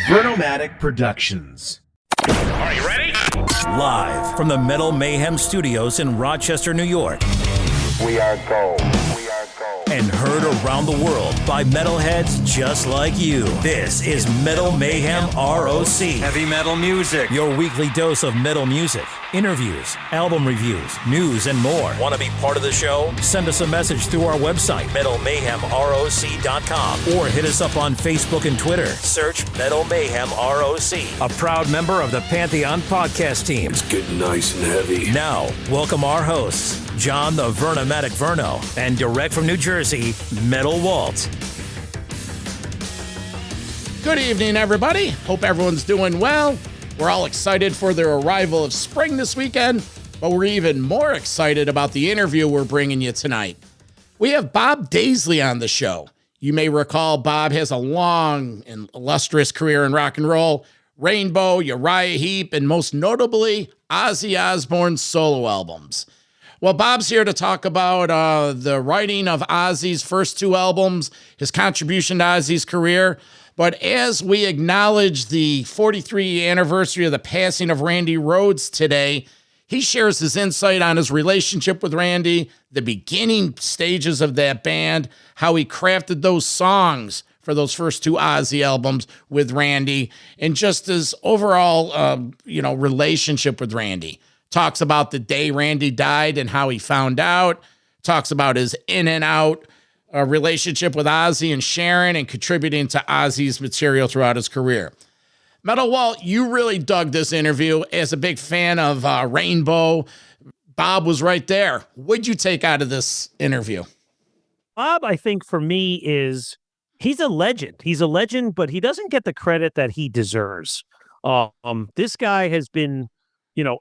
Vernomatic Productions. Are you ready? Live from the Metal Mayhem Studios in Rochester, New York. We are gold. We are gold. And heard around the world by metalheads just like you. This is Metal Mayhem ROC. Heavy metal music. Your weekly dose of metal music, interviews, album reviews, news, and more. Want to be part of the show? Send us a message through our website, metalmayhemroc.com, or hit us up on Facebook and Twitter. Search Metal Mayhem ROC, a proud member of the Pantheon podcast team. It's getting nice and heavy. Now, welcome our hosts, John the Vernomatic Verno, and direct from New Jersey, Metal Walt. Good evening, everybody. Hope everyone's doing well. We're all excited for the arrival of spring this weekend, but we're even more excited about the interview we're bringing you tonight. We have Bob Daisley on the show. You may recall Bob has a long and illustrious career in rock and roll, Rainbow, Uriah Heep, and most notably, Ozzy Osbourne's solo albums. Well, Bob's here to talk about the writing of Ozzy's first two albums, his contribution to Ozzy's career. But as we acknowledge the 43th anniversary of the passing of Randy Rhoads today, he shares his insight on his relationship with Randy, the beginning stages of that band, how he crafted those songs for those first two Ozzy albums with Randy, and just his overall, relationship with Randy. Talks about the day Randy died and how he found out. Talks about his in and out relationship with Ozzy and Sharon and contributing to Ozzy's material throughout his career. Metal Walt, you really dug this interview as a big fan of Rainbow. Bob was right there. What'd you take out of this interview? Bob, I think for me he's a legend. He's a legend, but he doesn't get the credit that he deserves. This guy has been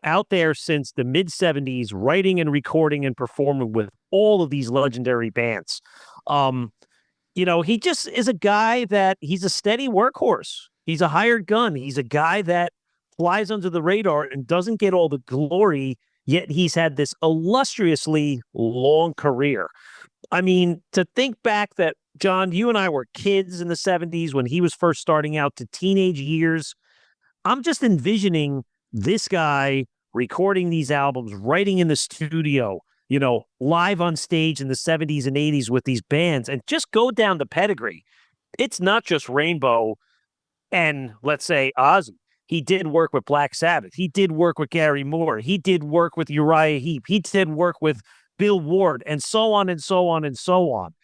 out there since the mid-'70s, writing and recording and performing with all of these legendary bands. He just is a guy that he's a steady workhorse. He's a hired gun. He's a guy that flies under the radar and doesn't get all the glory, yet he's had this illustriously long career. I mean, to think back that, John, you and I were kids in the 70s when he was first starting out to teenage years, I'm just envisioning this guy recording these albums, writing in the studio, live on stage in the 70s and 80s with these bands, and just go down the pedigree. It's not just Rainbow and, let's say, Ozzy. He did work with Black Sabbath. He did work with Gary Moore. He did work with Uriah Heep. He did work with Bill Ward, and so on and so on and so on.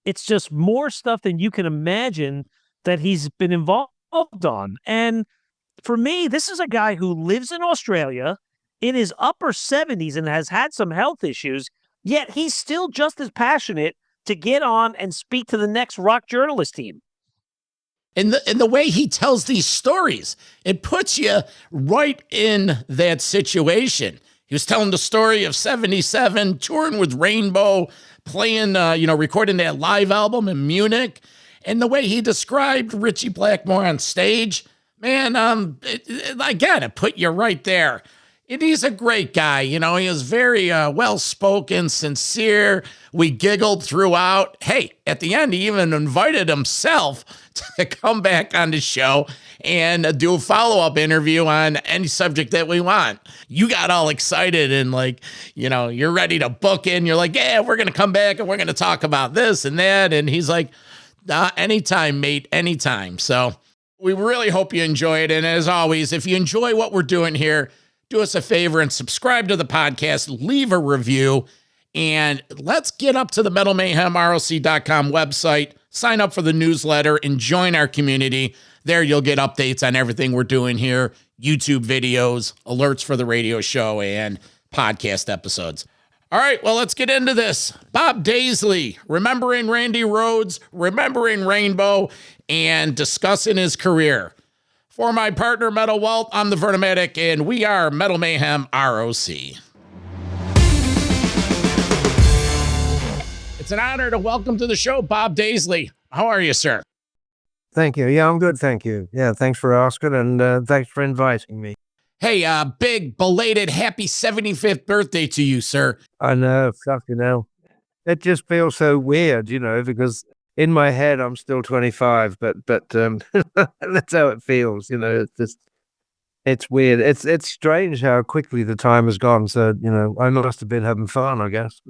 It's just more stuff than you can imagine that he's been involved on. And for me, this is a guy who lives in Australia in his upper 70s and has had some health issues, yet he's still just as passionate to get on and speak to the next rock journalist team. And the way he tells these stories, it puts you right in that situation. He was telling the story of 77, touring with Rainbow, playing, recording that live album in Munich. And the way he described Ritchie Blackmore on stage, man, it put you right there. And he's a great guy. He was very well-spoken, sincere. We giggled throughout. Hey, at the end, he even invited himself to come back on the show and do a follow-up interview on any subject that we want. You got all excited and you're ready to book in. You're like, yeah, we're going to come back and we're going to talk about this and that. And he's like, anytime, mate, anytime. So we really hope you enjoy it. And as always, if you enjoy what we're doing here, do us a favor and subscribe to the podcast, leave a review, and let's get up to the metalmayhemroc.com website, sign up for the newsletter, and join our community. There you'll get updates on everything we're doing here, YouTube videos, alerts for the radio show, and podcast episodes. All right, well, let's get into this. Bob Daisley, remembering Randy Rhoads, remembering Rainbow, and discussing his career. For my partner, Metal Walt, I'm the Vernomatic, and we are Metal Mayhem ROC. It's an honor to welcome to the show Bob Daisley. How are you, sir? Thank you. Yeah, I'm good, thank you. Yeah, thanks for asking, and thanks for inviting me. Hey, big, belated, happy 75th birthday to you, sir. I know, fucking hell. It just feels so weird, because in my head, I'm still 25, but that's how it feels. It's just, it's weird. It's strange how quickly the time has gone. So, I must have been having fun, I guess.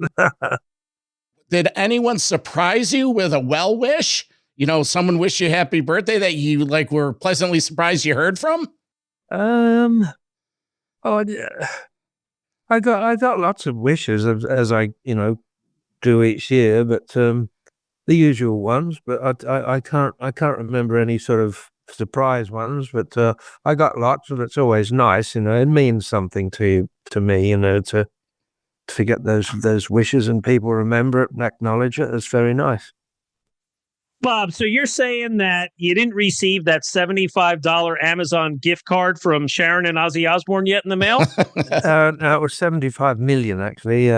Did anyone surprise you with a well wish? Someone wish you happy birthday that you were pleasantly surprised you heard from? Oh, yeah. I got lots of wishes as I, do each year, but the usual ones. But I can't remember any sort of surprise ones. But I got lots, and it's always nice. It means something to me. To get those wishes and people remember it and acknowledge it. It's very nice. Bob, so you're saying that you didn't receive that $75 Amazon gift card from Sharon and Ozzy Osbourne yet in the mail? No, it was 75 million, actually.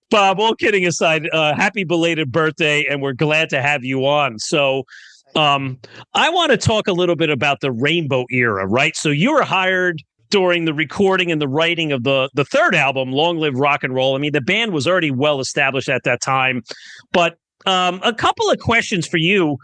Bob, all kidding aside, happy belated birthday, and we're glad to have you on. So I want to talk a little bit about the Rainbow era, right? So you were hired during the recording and the writing of the third album, Long Live Rock and Roll. I mean, the band was already well established at that time. But a couple of questions for you.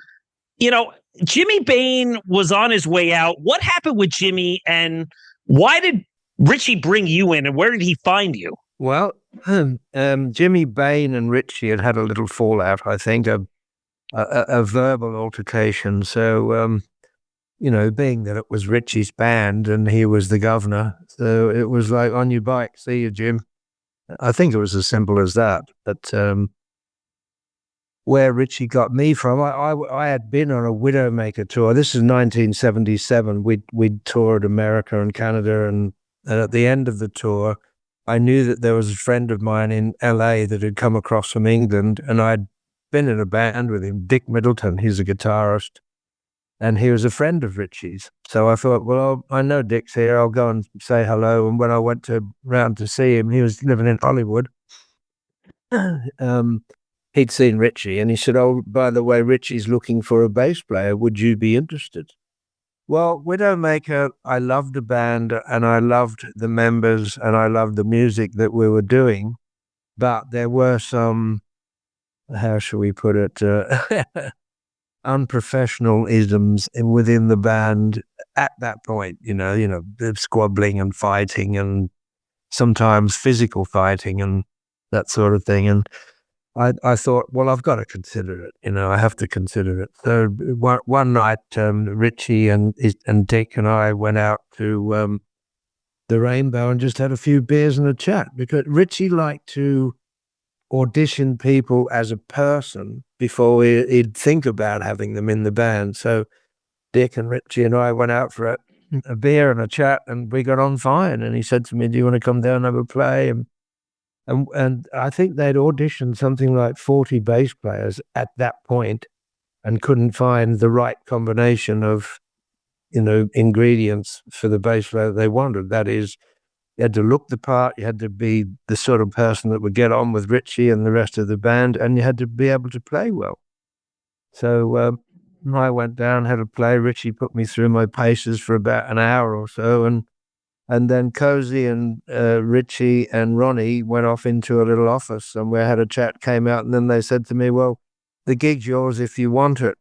Jimmy Bain was on his way out. What happened with Jimmy, and why did Richie bring you in, and where did he find you? Well, Jimmy Bain and Richie had a little fallout, I think, a verbal altercation. So, being that it was Richie's band and he was the governor, so it was like, on your bike, see you, Jim. I think it was as simple as that. But where Richie got me from, I had been on a Widowmaker tour. This is 1977. We'd toured America and Canada, and at the end of the tour, I knew that there was a friend of mine in LA that had come across from England, and I'd been in a band with him, Dick Middleton. He's a guitarist. And he was a friend of Richie's. So I thought, well, I know Dick's here. I'll go and say hello. And when I went round to see him, he was living in Hollywood. He'd seen Richie, and he said, oh, by the way, Richie's looking for a bass player. Would you be interested? Well, Widowmaker, I loved the band, and I loved the members, and I loved the music that we were doing. But there were some, how shall we put it, unprofessional isms within the band at that point, squabbling and fighting, and sometimes physical fighting and that sort of thing. And I thought, well, I've got to consider it. I have to consider it. So one night, Richie and Dick and I went out to the Rainbow and just had a few beers and a chat, because Richie liked to audition people as a person before he'd think about having them in the band. So Dick and Richie and I went out for a beer and a chat, and we got on fine. And he said to me, do you want to come down and have a play? And I think they'd auditioned something like 40 bass players at that point and couldn't find the right combination of, ingredients for the bass player they wanted. That is, you had to look the part, you had to be the sort of person that would get on with Richie and the rest of the band, and you had to be able to play well. So I went down, had a play. Richie put me through my paces for about an hour or so, and then Cozy and Richie and Ronnie went off into a little office, and we had a chat, came out, and then they said to me, well, the gig's yours if you want it.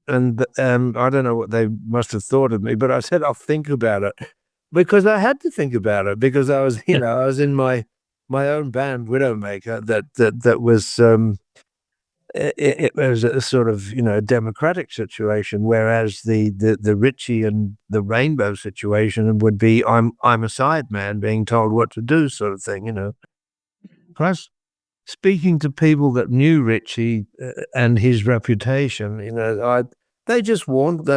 And I don't know what they must have thought of me, but I said, I'll think about it. Because I had to think about it, because I was, I was in my own band, Widowmaker, that was, it was a sort of, democratic situation, whereas the Richie and the Rainbow situation would be, I'm a sideman being told what to do, sort of thing, Plus, speaking to people that knew Richie and his reputation, they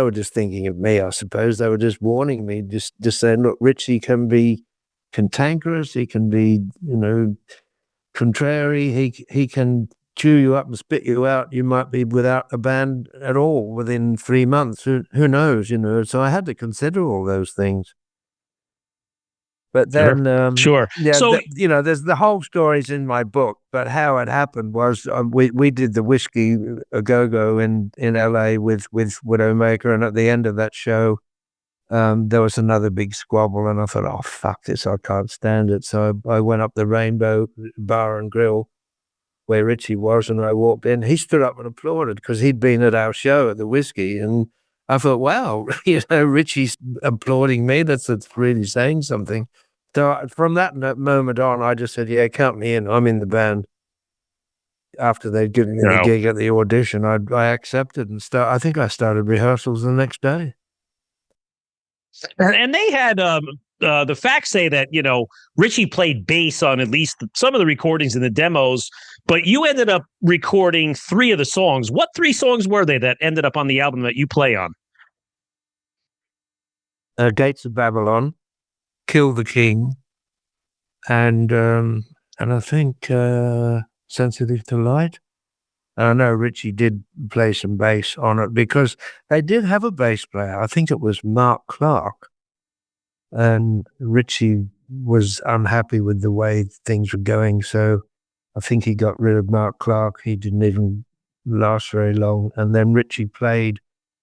were just thinking of me, I suppose. They were just warning me, just saying, look, Richie can be cantankerous, he can be, contrary, he can chew you up and spit you out. You might be without a band at all within 3 months. Who knows, So I had to consider all those things. But then, Sure. Yeah, So, there's the whole story's in my book. But how it happened was we did the Whiskey A Go-Go in LA with Widowmaker, and at the end of that show, there was another big squabble, and I thought, oh fuck this, I can't stand it. So I went up the Rainbow Bar and Grill where Richie was, and I walked in. He stood up and applauded because he'd been at our show at the Whiskey, and I thought, wow, Richie's applauding me. That's really saying something. So from that moment on, I just said, yeah, count me in. I'm in the band. After they'd given me the gig at the audition, I accepted and I think I started rehearsals the next day. And they had the facts say that, Richie played bass on at least some of the recordings and the demos, but you ended up recording 3 of the songs. What 3 songs were they that ended up on the album that you play on? Gates of Babylon, Kill the King, and I think Sensitive to Light. I know Richie did play some bass on it because they did have a bass player. I think it was Mark Clark. And Richie was unhappy with the way things were going. So I think he got rid of Mark Clark. He didn't even last very long. And then Richie played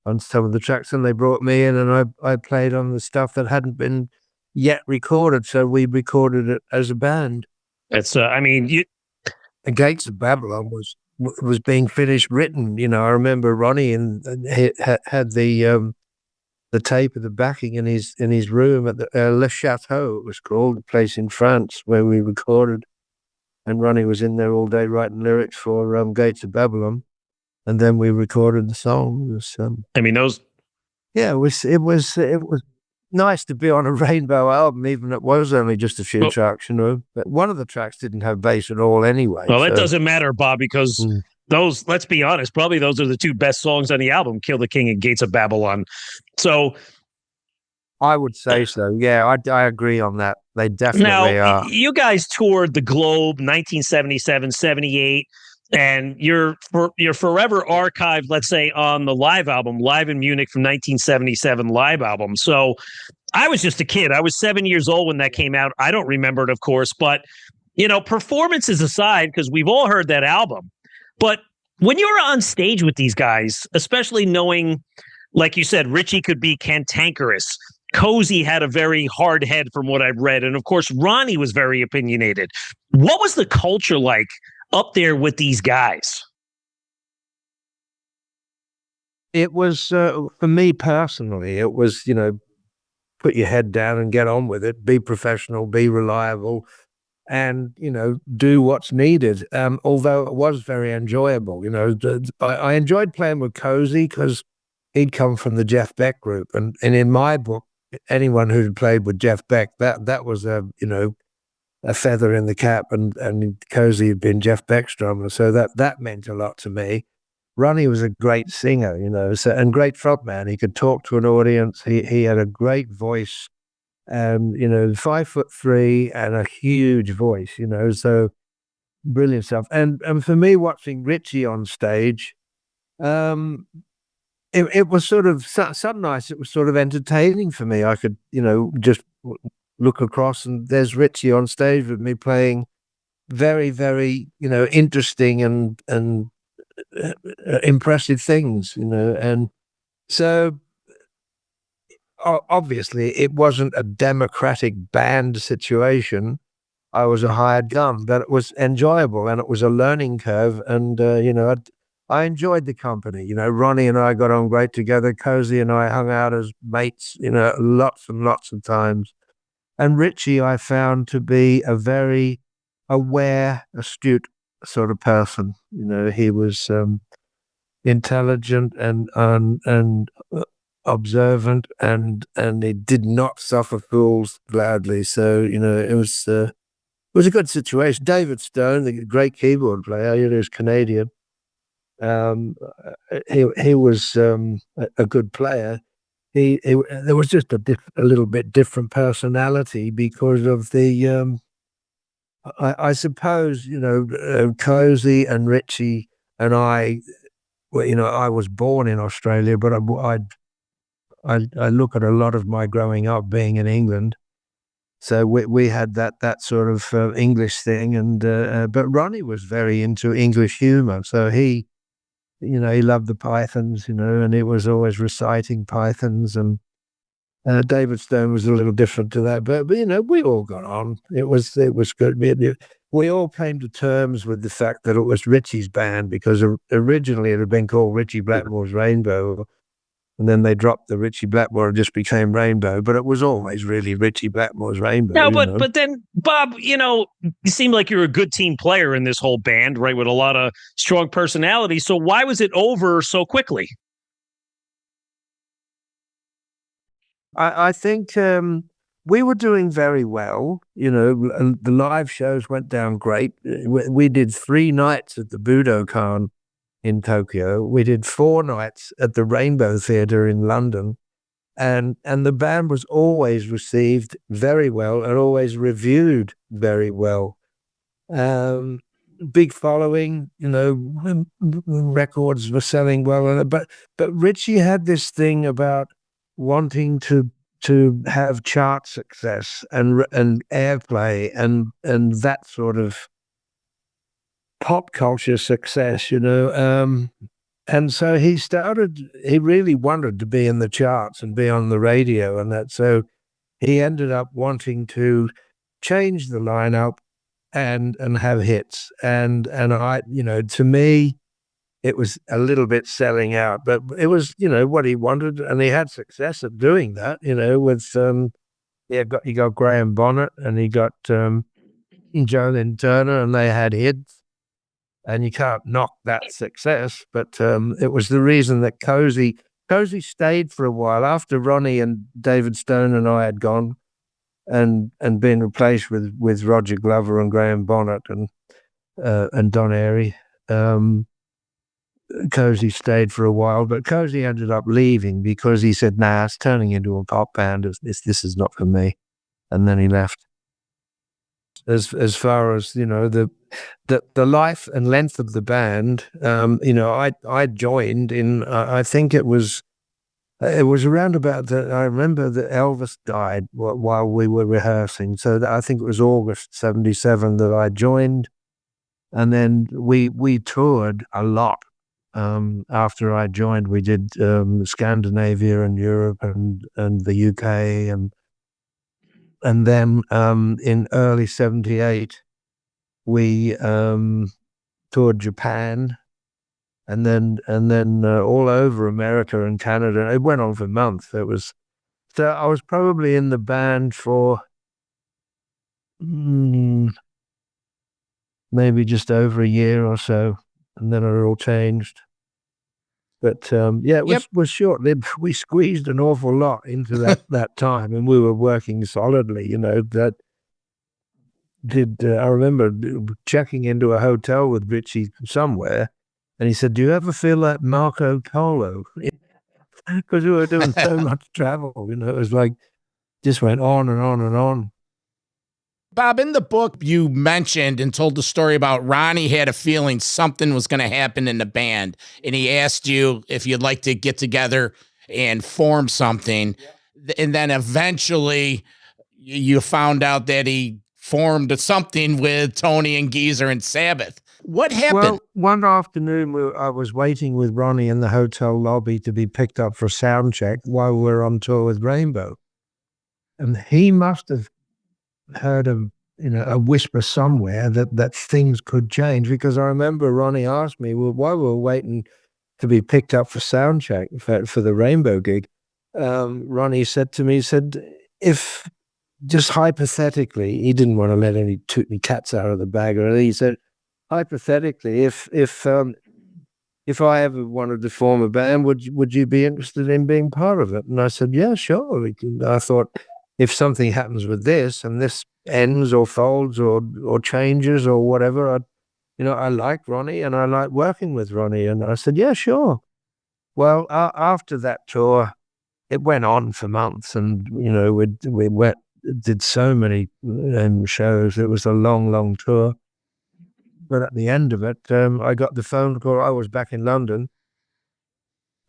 on some of the tracks, and they brought me in, and I played on the stuff that hadn't been yet recorded. So we recorded it as a band. It's, The Gates of Babylon was being finished written. I remember Ronnie he had the tape of the backing in his room at the Le Chateau, it was called, the place in France where we recorded, and Ronnie was in there all day writing lyrics for Gates of Babylon, and then we recorded the song. It was nice to be on a Rainbow album, even it was only just a few tracks, but one of the tracks didn't have bass at all anyway. Well, that doesn't matter, Bob, because those, let's be honest, probably those are the 2 best songs on the album, Kill the King and Gates of Babylon. So I would say so. Yeah, I agree on that. They definitely are. You guys toured the globe 1977, 78, and you're forever archived, let's say, on the live album, Live in Munich from 1977 live album. So I was just a kid. I was 7 years old when that came out. I don't remember it, of course, but, performances aside, because we've all heard that album. But when you're on stage with these guys, especially knowing, like you said, Richie could be cantankerous, Cozy had a very hard head from what I've read, and of course, Ronnie was very opinionated. What was the culture like up there with these guys? It was, for me personally, it was, put your head down and get on with it, be professional, be reliable, and, do what's needed. Although it was very enjoyable, I enjoyed playing with Cozy because he'd come from the Jeff Beck group. And in my book, anyone who'd played with Jeff Beck, that was a feather in the cap, and Cozy had been Jeff Beck's drummer. So that meant a lot to me. Ronnie was a great singer, and great frontman. He could talk to an audience. He had a great voice, 5'3" and a huge voice, so brilliant stuff. And for me, watching Richie on stage, it was sort of some nights it was sort of entertaining for me. I could, just look across and there's Richie on stage with me playing very, very, interesting and impressive things, and so obviously it wasn't a democratic band situation. I was a hired gun, but it was enjoyable and it was a learning curve. And, I enjoyed the company. Ronnie and I got on great together. Cozy and I hung out as mates, lots and lots of times. And Richie, I found to be a very aware, astute sort of person. He was intelligent and observant, and he did not suffer fools gladly. So, it was a good situation. David Stone, the great keyboard player, he was Canadian. He was a good player. There was just a little bit different personality because of the I suppose Cozy and Richie and I. Well, I was born in Australia, but I look at a lot of my growing up being in England. So we had that sort of English thing, and but Ronnie was very into English humor. So he loved the Pythons, and he was always reciting Pythons, and David Stone was a little different to that, but we all got on. It was good. We all came to terms with the fact that it was Ritchie's band, because originally it had been called Ritchie Blackmore's Rainbow, and then they dropped the Ritchie Blackmore and just became Rainbow. But it was always really Ritchie Blackmore's Rainbow. No, but then, Bob, you seem like you're a good team player in this whole band, right? With a lot of strong personality. So why was it over so quickly? I think we were doing very well, and the live shows went down great. We did 3 nights at the Budokan in Tokyo. We did 4 nights at the Rainbow Theatre in London. And the band was always received very well and always reviewed very well. Big following, records were selling well. But Ritchie had this thing about wanting to have chart success and airplay and that sort of pop culture success, and so he really wanted to be in the charts and be on the radio and that. So he ended up wanting to change the lineup and have hits. And I, to me, it was a little bit selling out, but it was, what he wanted, and he had success at doing that, with, he got Graham Bonnet and he got Jolene Turner, and they had hits, and you can't knock that success. But it was the reason that Cozy stayed for a while after Ronnie and David Stone and I had gone and been replaced with Roger Glover and Graham Bonnet and Don Airey. Cozy stayed for a while, but Cozy ended up leaving because he said, "Nah, it's turning into a pop band. This is not for me," and then he left. As far as the life and length of the band, I joined in. I think it was around about I remember that Elvis died while we were rehearsing, so I think it was August '77 that I joined, and then we toured a lot. After I joined, we did Scandinavia and Europe and the UK, and then in early '78 we toured Japan, and then all over America and Canada. It went on for months. So I was probably in the band for maybe just over a year or so, and then it all changed. But it was short-lived. We squeezed an awful lot into that time, and we were working solidly. That did. I remember checking into a hotel with Ritchie somewhere, and he said, "Do you ever feel like Marco Polo?" Because we were doing so much travel. It was like just went on and on and on. Bob, in the book, you mentioned and told the story about Ronnie had a feeling something was going to happen in the band, and he asked you if you'd like to get together and form something. And then eventually you found out that he formed something with Tony and Geezer and Sabbath. What happened? Well, one afternoon I was waiting with Ronnie in the hotel lobby to be picked up for sound check while we were on tour with Rainbow. And he must have heard a whisper somewhere that things could change, because I remember Ronnie asked me, well, while we were waiting to be picked up for sound check for the Rainbow gig, Ronnie said to me, if just hypothetically, he didn't want to let any cats out of the bag, or he said, hypothetically, if I ever wanted to form a band, would you be interested in being part of it? And I said, yeah, sure. I thought, if something happens with this and this ends or folds or changes or whatever, I like Ronnie and I like working with Ronnie. And I said, yeah, sure. Well, after that tour, it went on for months, and we did so many shows. It was a long, long tour. But at the end of it, I got the phone call. I was back in London.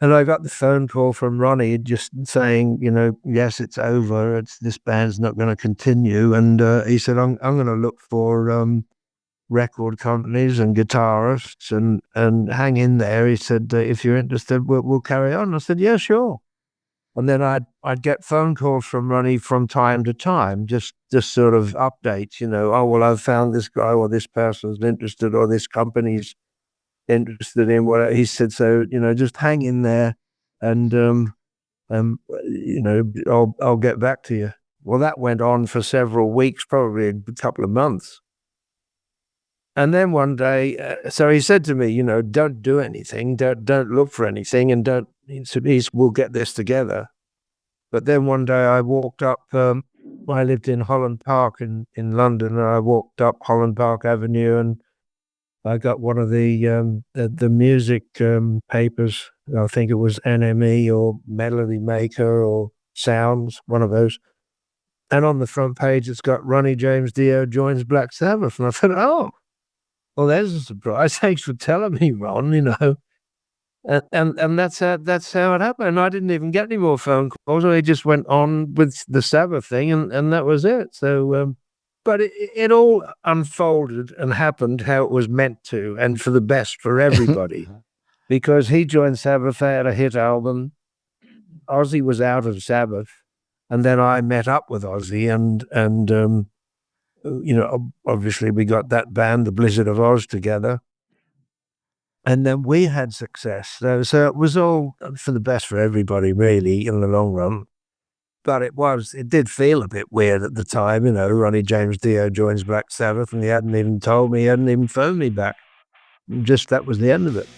And I got the phone call from Ronnie just saying, yes, it's over. This band's not going to continue. And he said, I'm going to look for record companies and guitarists and hang in there. He said, if you're interested, we'll carry on. I said, yeah, sure. And then I'd get phone calls from Ronnie from time to time, just sort of updates, oh, well, I've found this guy, or this person's interested, or this company's interested in what he said. So, just hang in there and, I'll get back to you. Well, that went on for several weeks, probably a couple of months. And then one day, so he said to me, don't do anything, don't look for anything, and we'll get this together. But then one day I walked up, I lived in Holland Park in London, and I walked up Holland Park Avenue, and I got one of the music papers. I think it was NME or Melody Maker or Sounds, one of those. And on the front page, it's got Ronnie James Dio joins Black Sabbath. And I thought, oh, well, there's a surprise. Thanks for telling me, Ron, And that's how it happened. I didn't even get any more phone calls. I just went on with the Sabbath thing, and that was it. So, but it all unfolded and happened how it was meant to, and for the best for everybody. Because he joined Sabbath, they had a hit album. Ozzy was out of Sabbath, and then I met up with Ozzy, and obviously we got that band, the Blizzard of Oz, together. And then we had success. So it was all for the best for everybody, really, in the long run. But it did feel a bit weird at the time, Ronnie James Dio joins Black Sabbath, and he hadn't even told me, he hadn't even phoned me back. Just that was the end of it.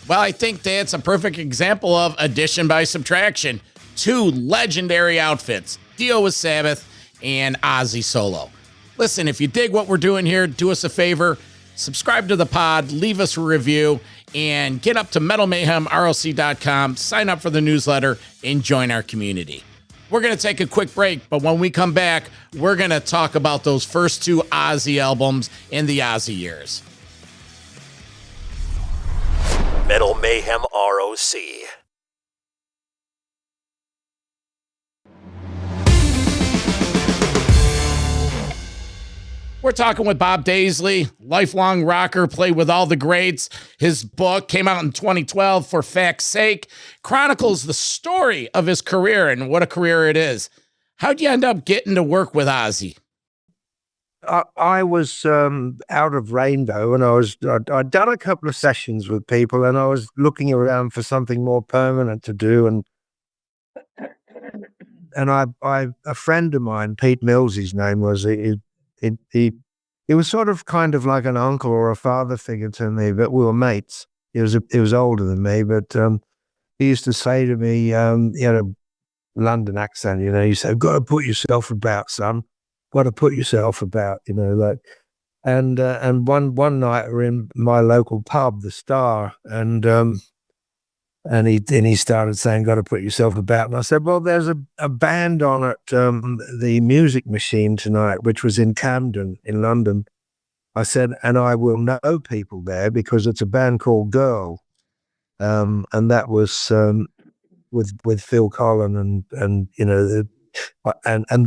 Well, I think that's a perfect example of addition by subtraction. Two legendary outfits, Dio with Sabbath and Ozzy solo. Listen, if you dig what we're doing here, do us a favor, subscribe to the pod, leave us a review, and get up to metalmayhemrlc.com, sign up for the newsletter, and join our community. We're going to take a quick break, but when we come back, we're going to talk about those first two Ozzy albums in the Ozzy years. Metal Mayhem ROC. We're talking with Bob Daisley, lifelong rocker, played with all the greats. His book came out in 2012, For Fact's Sake, chronicles the story of his career, and what a career it is. How'd you end up getting to work with Ozzy? I was out of Rainbow, and I'd done a couple of sessions with people, and I was looking around for something more permanent to do. And a friend of mine, Pete Mills, his name was, he was sort of kind of like an uncle or a father figure to me, but we were mates. He was older than me, but he used to say to me, he had a London accent, he said, "Got to put yourself about, son. Got to put yourself about," And one night we're in my local pub, the Star, and he started saying, "Got to put yourself about." And I said, "Well, there's a band on at the Music Machine tonight, which was in Camden in London." I said, "And I will know people there because it's a band called Girl," and that was with Phil Collin and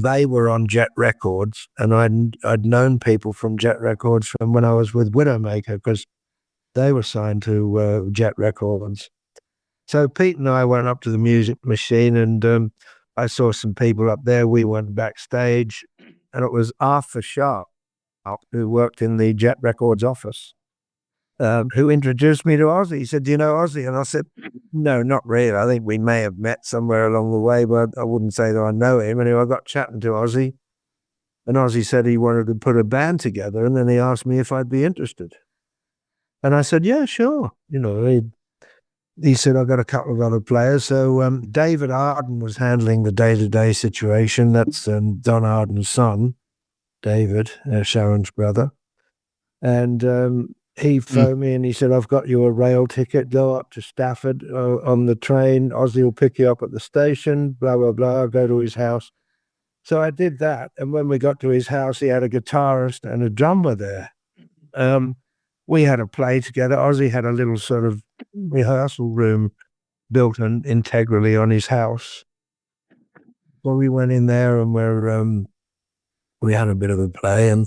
they were on Jet Records, and I'd known people from Jet Records from when I was with Widowmaker because they were signed to Jet Records. So Pete and I went up to the Music Machine, and I saw some people up there. We went backstage, and it was Arthur Sharp, who worked in the Jet Records office, who introduced me to Ozzy. He said, "Do you know Ozzy?" And I said, "No, not really. I think we may have met somewhere along the way, but I wouldn't say that I know him." Anyway, I got chatting to Ozzy, and Ozzy said he wanted to put a band together, and then he asked me if I'd be interested. And I said, "Yeah, sure." He said, "I've got a couple of other players." So David Arden was handling the day-to-day situation. That's Don Arden's son, David, Sharon's brother. And he phoned me and he said, "I've got you a rail ticket. Go up to Stafford on the train. Ozzy will pick you up at the station, blah, blah, blah. I'll go to his house." So I did that. And when we got to his house, he had a guitarist and a drummer there. We had a play together. Ozzy had a little sort of rehearsal room built integrally on his house. Well, we went in there and we had a bit of a play, and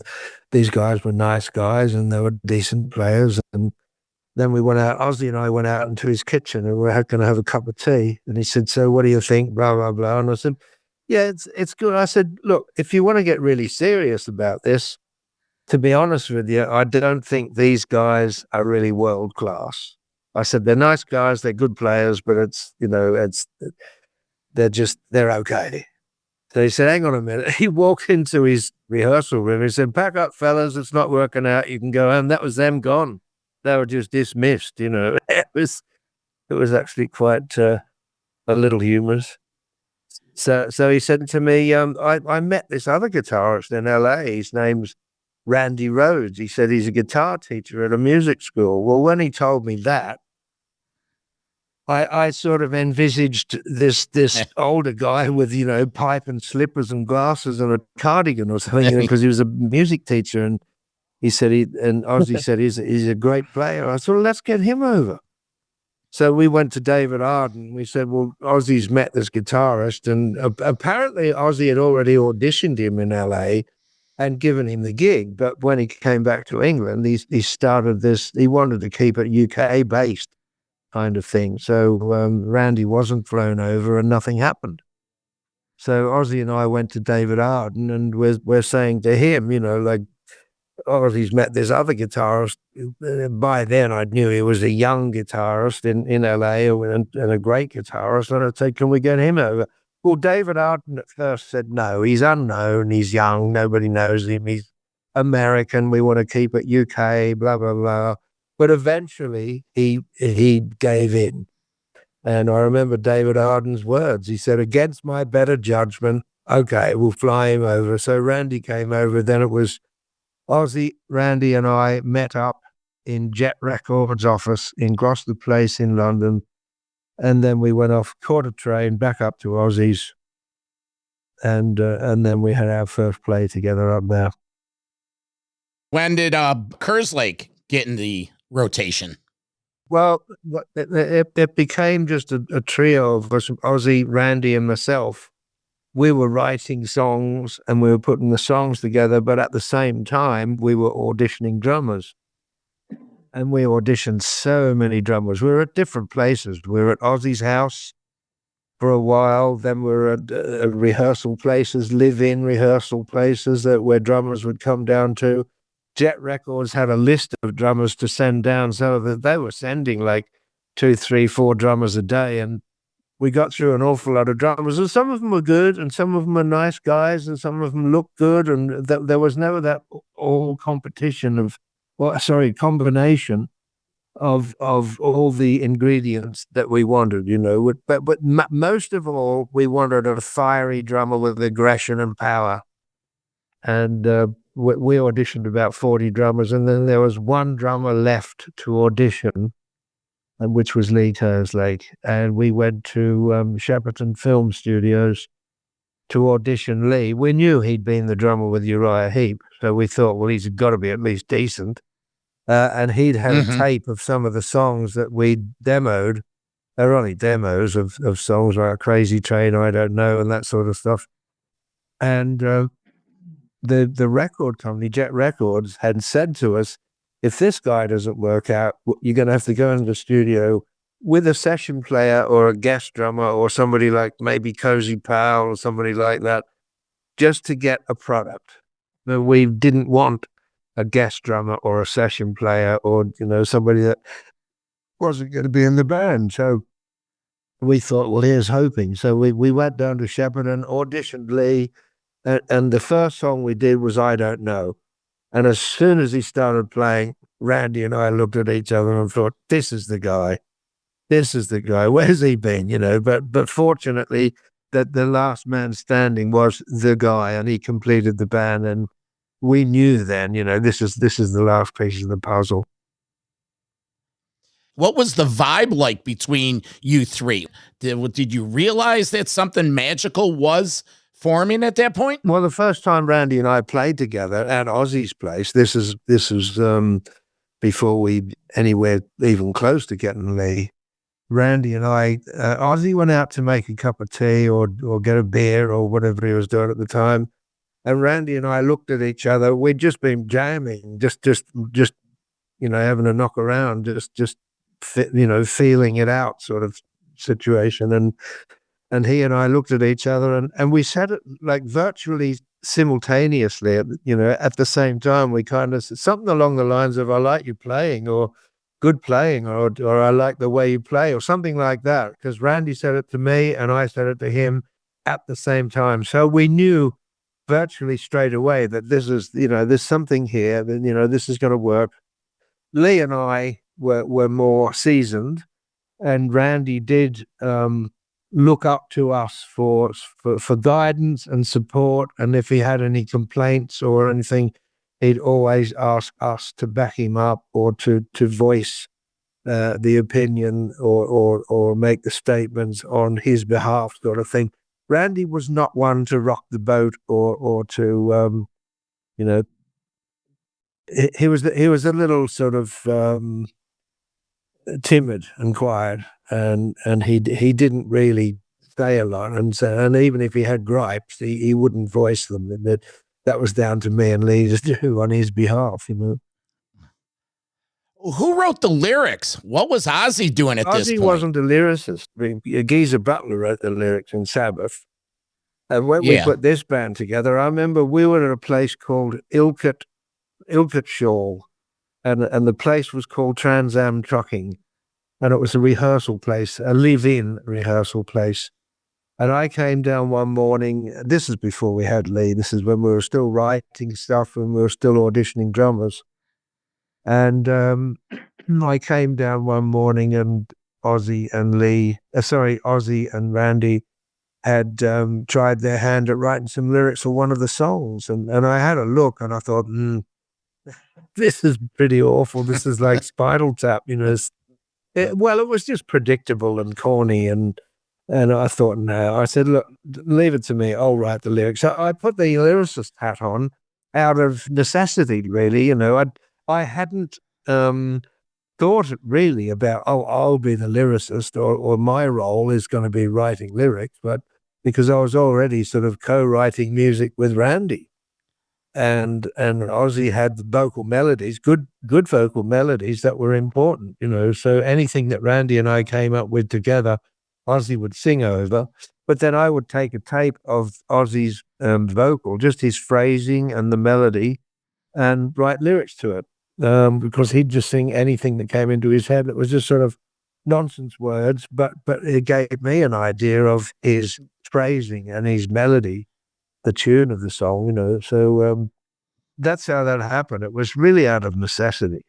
these guys were nice guys and they were decent players, and then we went out, Ozzy and I went out into his kitchen and we were going to have a cup of tea. And he said, so what do you think? Blah, blah, blah. And I said, yeah, it's good. I said, look, if you want to get really serious about this, to be honest with you, I don't think these guys are really world class. I said, they're nice guys, they're good players, but they're okay. So he said, hang on a minute. He walked into his rehearsal room. He said, pack up, fellas. It's not working out. You can go home. That was them gone. They were just dismissed, It was actually quite a little humorous. So he said to me, I met this other guitarist in LA. His name's Randy Rhoads. He said he's a guitar teacher at a music school. Well, when he told me that, I sort of envisaged this older guy with, pipe and slippers and glasses and a cardigan or something, because he was a music teacher. And he said, Ozzy said he's a great player. I said, well, let's get him over. So we went to David Arden. We said, well, Ozzy's met this guitarist. And apparently Ozzy had already auditioned him in LA and given him the gig. But when he came back to England, he started this, he wanted to keep it UK based kind of thing. So Randy wasn't flown over and nothing happened. So Ozzy and I went to David Arden and we're saying to him, Ozzy's met this other guitarist. By then I knew he was a young guitarist in LA and a great guitarist. And I said, can we get him over? Well, David Arden at first said, no, he's unknown, he's young, nobody knows him, he's American, we want to keep it UK, blah, blah, blah. But eventually he gave in. And I remember David Arden's words. He said, against my better judgment, okay, we'll fly him over. So Randy came over. Then it was Ozzy, Randy and I met up in Jet Records office in Gloucester Place in London. And then we went off, caught a train back up to Ozzy's. And then we had our first play together up there. When did Kerslake get in the rotation? Well, it became just a trio of us, Ozzy, Randy, and myself. We were writing songs and we were putting the songs together, but at the same time, we were auditioning drummers. And we auditioned so many drummers. We were at different places. We were at Ozzy's house for a while. Then we were at rehearsal places, live-in rehearsal places where drummers would come down to. Jet Records had a list of drummers to send down, so that they were sending like 2, 3, 4 drummers a day. And we got through an awful lot of drummers, and some of them were good, and some of them were nice guys, and some of them looked good, and there was never that combination of all the ingredients that we wanted, But most of all, we wanted a fiery drummer with aggression and power. And we auditioned about 40 drummers, and then there was one drummer left to audition, and which was Lee Kerslake. And we went to Shepperton Film Studios to audition Lee. We knew he'd been the drummer with Uriah Heep, so we thought, well, he's got to be at least decent. And he'd had a tape of some of the songs that we'd demoed. They're only demos of songs like Crazy Train, I Don't Know, and that sort of stuff. And the record company, Jet Records, had said to us, if this guy doesn't work out, you're going to have to go into the studio with a session player or a guest drummer or somebody like maybe Cozy Powell or somebody like that, just to get a product. But we didn't want a guest drummer or a session player or, somebody that wasn't going to be in the band. So we thought, well, here's hoping. So we went down to Shepperton, auditioned Lee, and the first song we did was I Don't Know. And as soon as he started playing, Randy and I looked at each other and thought, this is the guy. This is the guy. Where's he been? But fortunately, that the last man standing was the guy, and he completed the band. And we knew then, this is the last piece of the puzzle. What was the vibe like between you three? Did you realize that something magical was forming at that point? Well, the first time Randy and I played together at Ozzy's place, this was before we anywhere even close to getting Lee. Randy and I, Ozzy went out to make a cup of tea or get a beer or whatever he was doing at the time. And Randy and I looked at each other. We'd just been jamming, just having a knock around, just feeling it out sort of situation. And he and I looked at each other and we said it like virtually simultaneously, at the same time. We kind of said something along the lines of, I like you playing, or good playing, or I like the way you play, or something like that. Because Randy said it to me and I said it to him at the same time. So we knew virtually straight away that this is, there's something here, that, this is going to work. Lee and I were more seasoned, and Randy did look up to us for guidance and support. And if he had any complaints or anything, he'd always ask us to back him up, or to voice the opinion, or make the statements on his behalf, sort of thing. Randy was not one to rock the boat or to, he was a little sort of timid and quiet, and he didn't really say a lot, and even if he had gripes, he wouldn't voice them. And that was down to me and Lee to do on his behalf. Who wrote the lyrics? What was Ozzy doing at this point? Ozzy wasn't a lyricist. Geezer Butler wrote the lyrics in Sabbath. And when we put this band together, I remember we were at a place called Ilkett Shaw, and the place was called Trans Am Trucking, and it was a rehearsal place, a live-in rehearsal place. And I came down one morning. This is before we had Lee. This is when we were still writing stuff and we were still auditioning drummers. And I came down one morning, and Ozzy and Randy had tried their hand at writing some lyrics for one of the songs. And I had a look and I thought, this is pretty awful. This is like Spinal Tap, it was just predictable and corny. And I thought, no. I said, look, leave it to me. I'll write the lyrics. So I put the lyricist hat on out of necessity, really. I hadn't thought really about, I'll be the lyricist, or my role is going to be writing lyrics, but because I was already sort of co-writing music with Randy, and Ozzy had the vocal melodies, good vocal melodies that were important, so anything that Randy and I came up with together, Ozzy would sing over, but then I would take a tape of Ozzy's vocal, just his phrasing and the melody, and write lyrics to it. Because he'd just sing anything that came into his head. It was just sort of nonsense words, but it gave me an idea of his phrasing and his melody, the tune of the song, So that's how that happened. It was really out of necessity.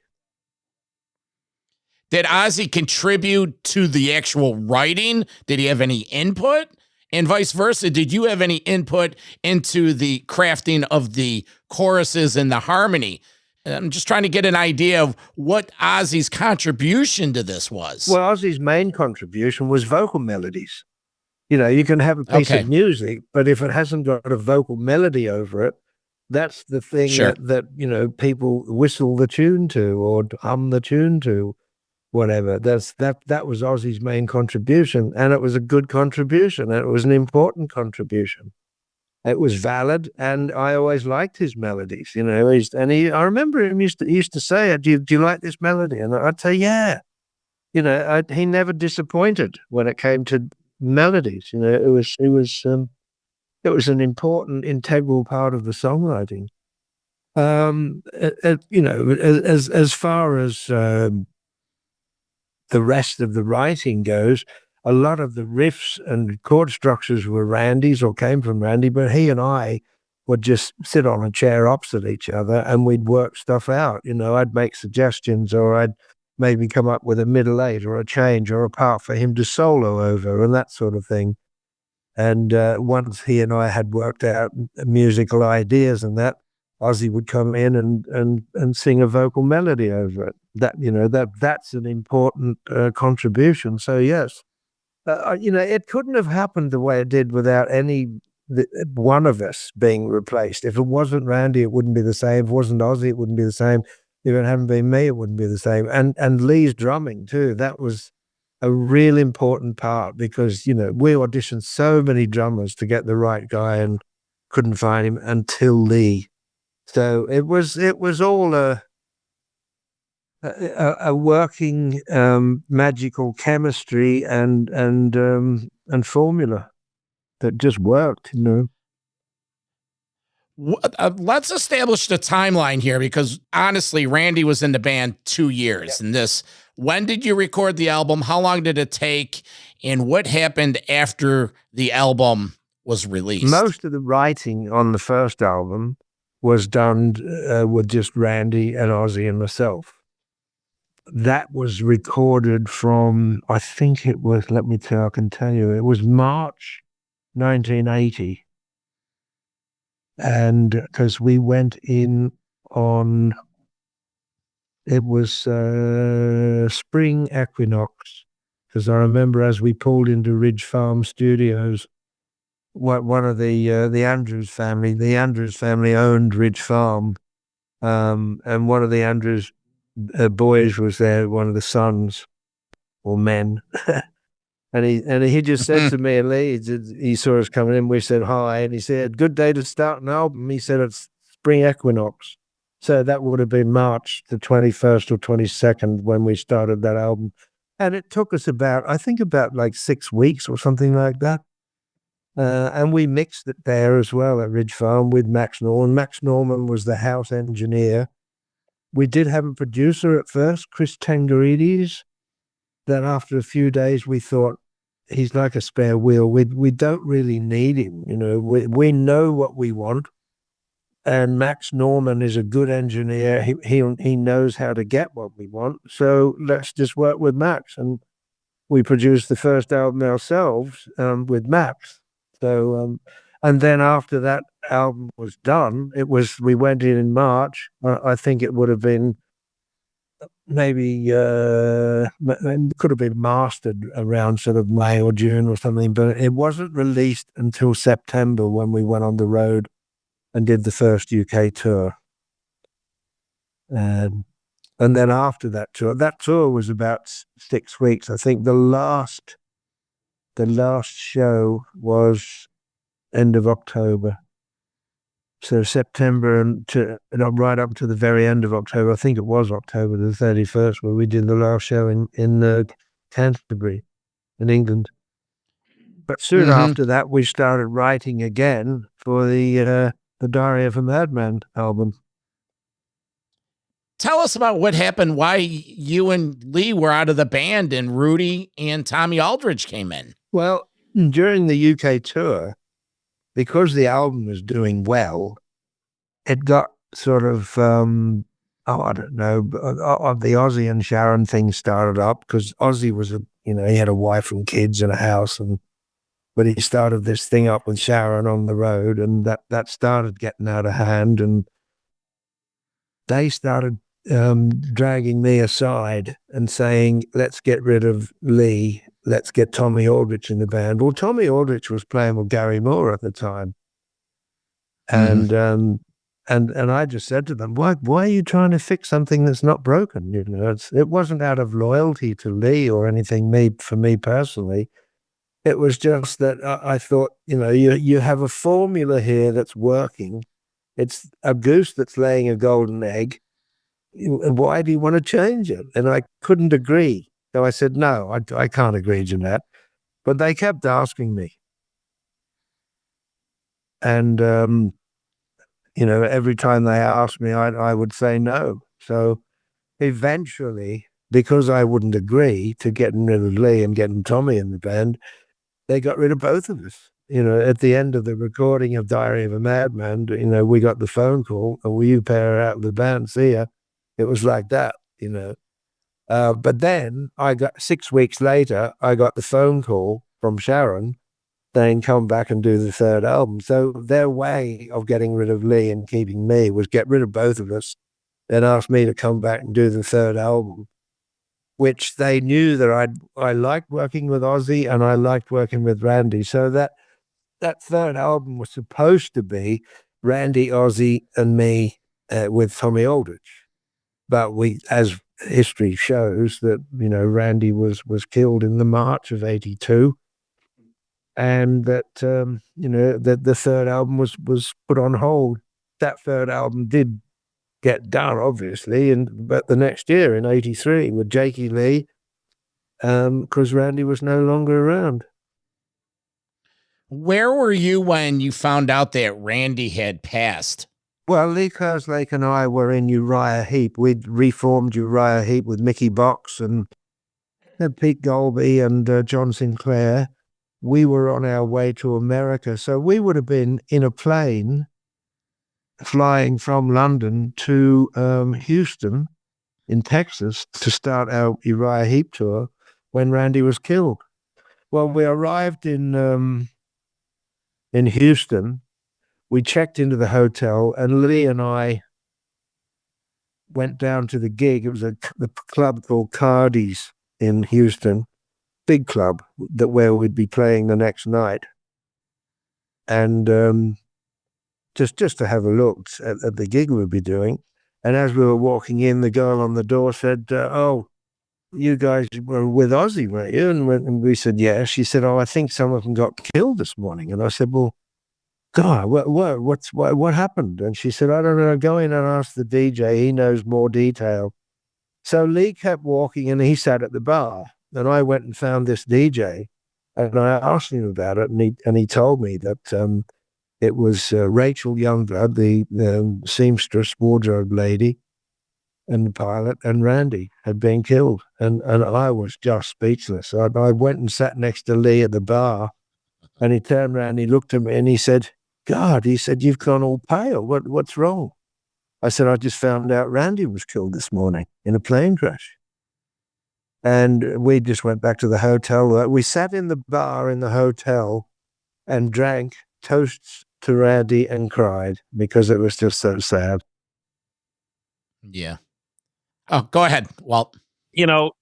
Did Ozzy contribute to the actual writing? Did he have any input? And vice versa, did you have any input into the crafting of the choruses and the harmony? I'm just trying to get an idea of what Ozzy's contribution to this was. Well, Ozzy's main contribution was vocal melodies. You can have a piece of music, but if it hasn't got a vocal melody over it, that's the thing that people whistle the tune to or hum the tune to, whatever. That was Ozzy's main contribution, and it was a good contribution, and it was an important contribution. It was valid, and I always liked his melodies, I remember him used to say, do you like this melody? And I'd say, yeah. He never disappointed when it came to melodies. It was an important, integral part of the songwriting. As far as the rest of the writing goes, a lot of the riffs and chord structures were Randy's or came from Randy, but he and I would just sit on a chair opposite each other and we'd work stuff out. I'd make suggestions, or I'd maybe come up with a middle eight or a change or a part for him to solo over and that sort of thing. And once he and I had worked out musical ideas and that, Ozzy would come in and sing a vocal melody over it. That's an important contribution. So yes. It couldn't have happened the way it did without one of us being replaced. If it wasn't Randy, it wouldn't be the same. If it wasn't Ozzy, it wouldn't be the same. If it hadn't been me, it wouldn't be the same. And Lee's drumming too. That was a real important part because, we auditioned so many drummers to get the right guy and couldn't find him until Lee. So it was all a working magical chemistry and formula that just worked, you know. Let's establish the timeline here, because honestly, Randy was in the band 2 years. And when did you record the album? How long did it take? And what happened after the album was released? Most of the writing on the first album was done with just Randy and Ozzy and myself. That was recorded from, I think it was, I can tell you, it was March 1980. And because we went in on, it was spring equinox, because I remember as we pulled into Ridge Farm Studios, one of the Andrews family owned Ridge Farm, and one of the Andrews boys was there, one of the sons or men. And he just said to me and Lee, he saw us coming in, we said hi, and he said, "Good day to start an album." He said, "It's spring equinox." So that would have been March the 21st or 22nd when we started that album. And it took us about like 6 weeks or something like that. And we mixed it there as well at Ridge Farm with Max Norman. Max Norman was the house engineer. We did have a producer at first, Chris Tangarides. Then after a few days, we thought, he's like a spare wheel. We don't really need him. You know, we know what we want. And Max Norman is a good engineer. He knows how to get what we want. So let's just work with Max. And we produced the first album ourselves with Max. So, and then after that album was done, we went in March. I think it would have been maybe it could have been mastered around sort of May or June or something, but it wasn't released until September when we went on the road and did the first UK tour. And then after that tour was about 6 weeks. I think the last show was end of October. So September and right up to the very end of October. I think it was October the 31st where we did the last show in Canterbury in England. But soon after that, we started writing again for the Diary of a Madman album. Tell us about what happened, why you and Lee were out of the band and Rudy and Tommy Aldridge came in. Well, during the UK tour, because the album was doing well, it got sort of, I don't know, the Ozzy and Sharon thing started up because Ozzy was, he had a wife and kids and a house, but he started this thing up with Sharon on the road, and that started getting out of hand, and they started dragging me aside and saying, "Let's get rid of Lee. Let's get Tommy Aldridge in the band." Well, Tommy Aldridge was playing with Gary Moore at the time. And I just said to them, why are you trying to fix something that's not broken? It wasn't out of loyalty to Lee or anything for me personally. It was just that I thought, you have a formula here that's working. It's a goose that's laying a golden egg. Why do you want to change it? And I couldn't agree. So I said, no, I can't agree to that. But they kept asking me. And, every time they asked me, I would say no. So eventually, because I wouldn't agree to getting rid of Lee and getting Tommy in the band, they got rid of both of us. At the end of the recording of Diary of a Madman, we got the phone call, "Will you pair out of the band? See ya." It was like that, But then 6 weeks later, I got the phone call from Sharon saying, "Come back and do the third album." So their way of getting rid of Lee and keeping me was get rid of both of us, then ask me to come back and do the third album, which they knew that I liked working with Ozzy and I liked working with Randy. So that third album was supposed to be Randy, Ozzy, and me with Tommy Aldridge. But as history shows, that Randy was killed in the March of '82, and that that the third album was put on hold. That third album did get done, obviously. But the next year in '83 with Jakey Lee, because Randy was no longer around. Where were you when you found out that Randy had passed? Well, Lee Kerslake and I were in Uriah Heep. We'd reformed Uriah Heep with Mickey Box and Pete Golby and John Sinclair. We were on our way to America. So we would have been in a plane flying from London to Houston in Texas to start our Uriah Heep tour when Randy was killed. Well, we arrived in Houston. We checked into the hotel, and Lee and I went down to the gig. It was the club called Cardi's in Houston, big club where we'd be playing the next night. And just to have a look at the gig we'd be doing. And as we were walking in, the girl on the door said, "Oh, you guys were with Ozzy, weren't you?" And we said, "Yeah." She said, "Oh, I think some of them got killed this morning." And I said, "Well, God, what happened?" And she said, "I don't know. Go in and ask the DJ. He knows more detail." So Lee kept walking, and he sat at the bar. And I went and found this DJ, and I asked him about it, and he told me that it was Rachel Youngblood, the seamstress wardrobe lady, and the pilot, and Randy had been killed. And I was just speechless. I went and sat next to Lee at the bar, and he turned around, he looked at me, and he said, "God," he said, "you've gone all pale. What's wrong?" I said, "I just found out Randy was killed this morning in a plane crash." And we just went back to the hotel. We sat in the bar in the hotel and drank toasts to Randy and cried because it was just so sad. Yeah. Oh, go ahead, Walt. You know,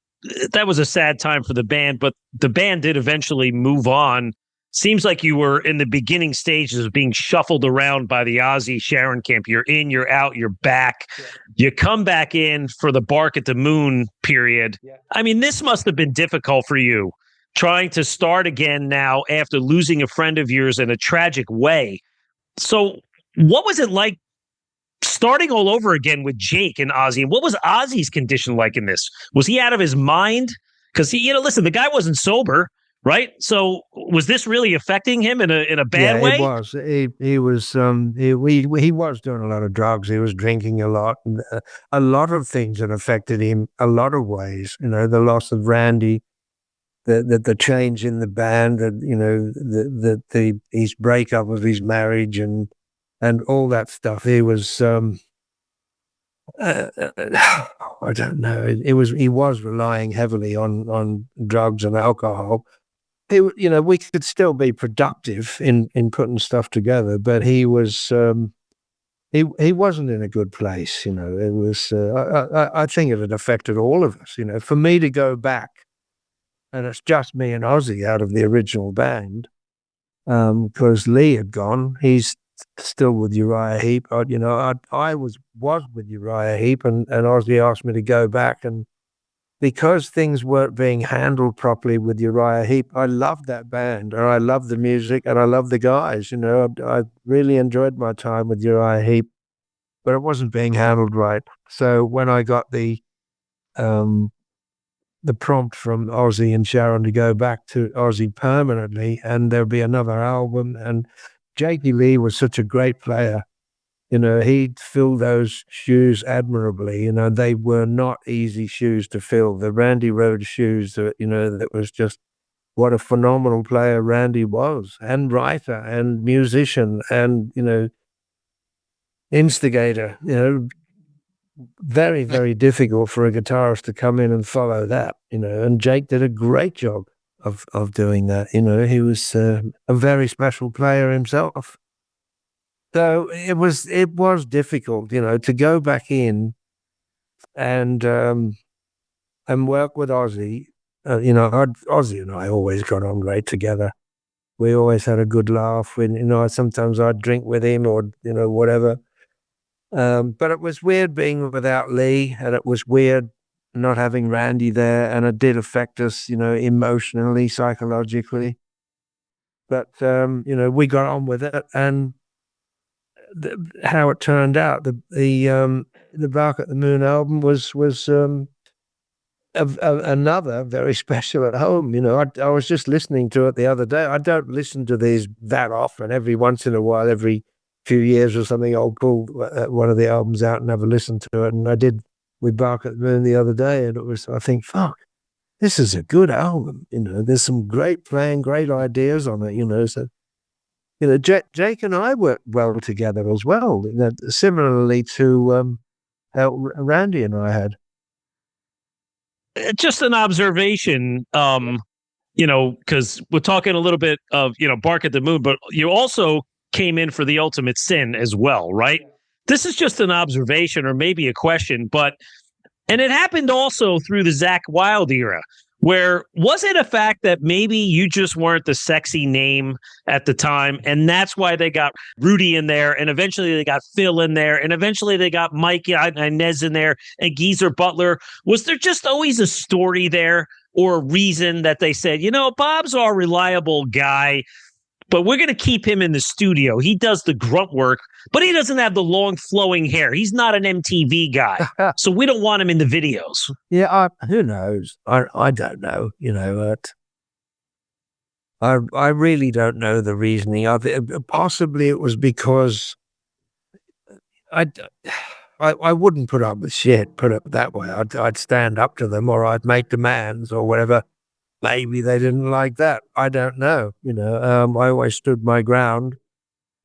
that was a sad time for the band, but the band did eventually move on. Seems like you were in the beginning stages of being shuffled around by the Ozzy Sharon camp. You're in, you're out, you're back. Yeah. You come back in for the Bark at the Moon period. Yeah. I mean, this must have been difficult for you, trying to start again now after losing a friend of yours in a tragic way. So what was it like starting all over again with Jake and Ozzy? And what was Ozzy's condition like in this? Was he out of his mind? Because listen, the guy wasn't sober. Right. So was this really affecting him in a bad way? It was. He was he was doing a lot of drugs. He was drinking a lot. A lot of things that affected him a lot of ways. You know, the loss of Randy, the change in the band, his breakup of his marriage and all that stuff. He was I don't know. He was relying heavily on drugs and alcohol. We could still be productive in putting stuff together, but he was he wasn't in a good place. It was I think it had affected all of us. For me to go back, and it's just me and Ozzy out of the original band, because Lee had gone. He's still with Uriah Heep. I was with Uriah Heep, and Ozzy asked me to go back, and because things weren't being handled properly with Uriah Heep, I loved that band, and I loved the music, and I loved the guys. I really enjoyed my time with Uriah Heep, but it wasn't being handled right. So when I got the prompt from Ozzy and Sharon to go back to Ozzy permanently, and there'd be another album, and Jakey Lee was such a great player. He'd fill those shoes admirably. They were not easy shoes to fill. The Randy Rhoads shoes, that was just what a phenomenal player Randy was, and writer and musician and, instigator. Very, very difficult for a guitarist to come in and follow that, and Jake did a great job of doing that. He was a very special player himself. So it was difficult, to go back in and work with Ozzy. Ozzy and I always got on great together. We always had a good laugh. Sometimes I'd drink with him or whatever. But it was weird being without Lee, and it was weird not having Randy there, and it did affect us, emotionally, psychologically. But we got on with it, and how it turned out, the Bark at the Moon album was another very special album. You know, I was just listening to it the other day. I don't listen to these that often. Every once in a while, every few years or something, I'll pull one of the albums out and have a listen to it. And I did with Bark at the Moon the other day, and I think, fuck, this is a good album. You know, there's some great playing, great ideas on it. You know, so you know, Jake and I worked well together as well. You know, similarly to how Randy and I had. Just an observation, you know, because we're talking a little bit of, you know, Bark at the Moon, but you also came in for The Ultimate Sin as well, right? This is just an observation or maybe a question, and it happened also through the Zakk Wylde era, where was it a fact that maybe you just weren't the sexy name at the time, and that's why they got Rudy in there, and eventually they got Phil in there, and eventually they got Mike Inez in there, and Geezer Butler? Was there just always a story there or a reason that they said, you know, Bob's our reliable guy, but we're going to keep him in the studio. He does the grunt work, but he doesn't have the long flowing hair. He's not an MTV guy, so we don't want him in the videos. Yeah, who knows? I don't know. You know, I really don't know the reasoning of it. Possibly it was because I wouldn't put up with shit. Put it that way. I'd stand up to them, or I'd make demands, or whatever. Maybe they didn't like that. I don't know. You know, I always stood my ground.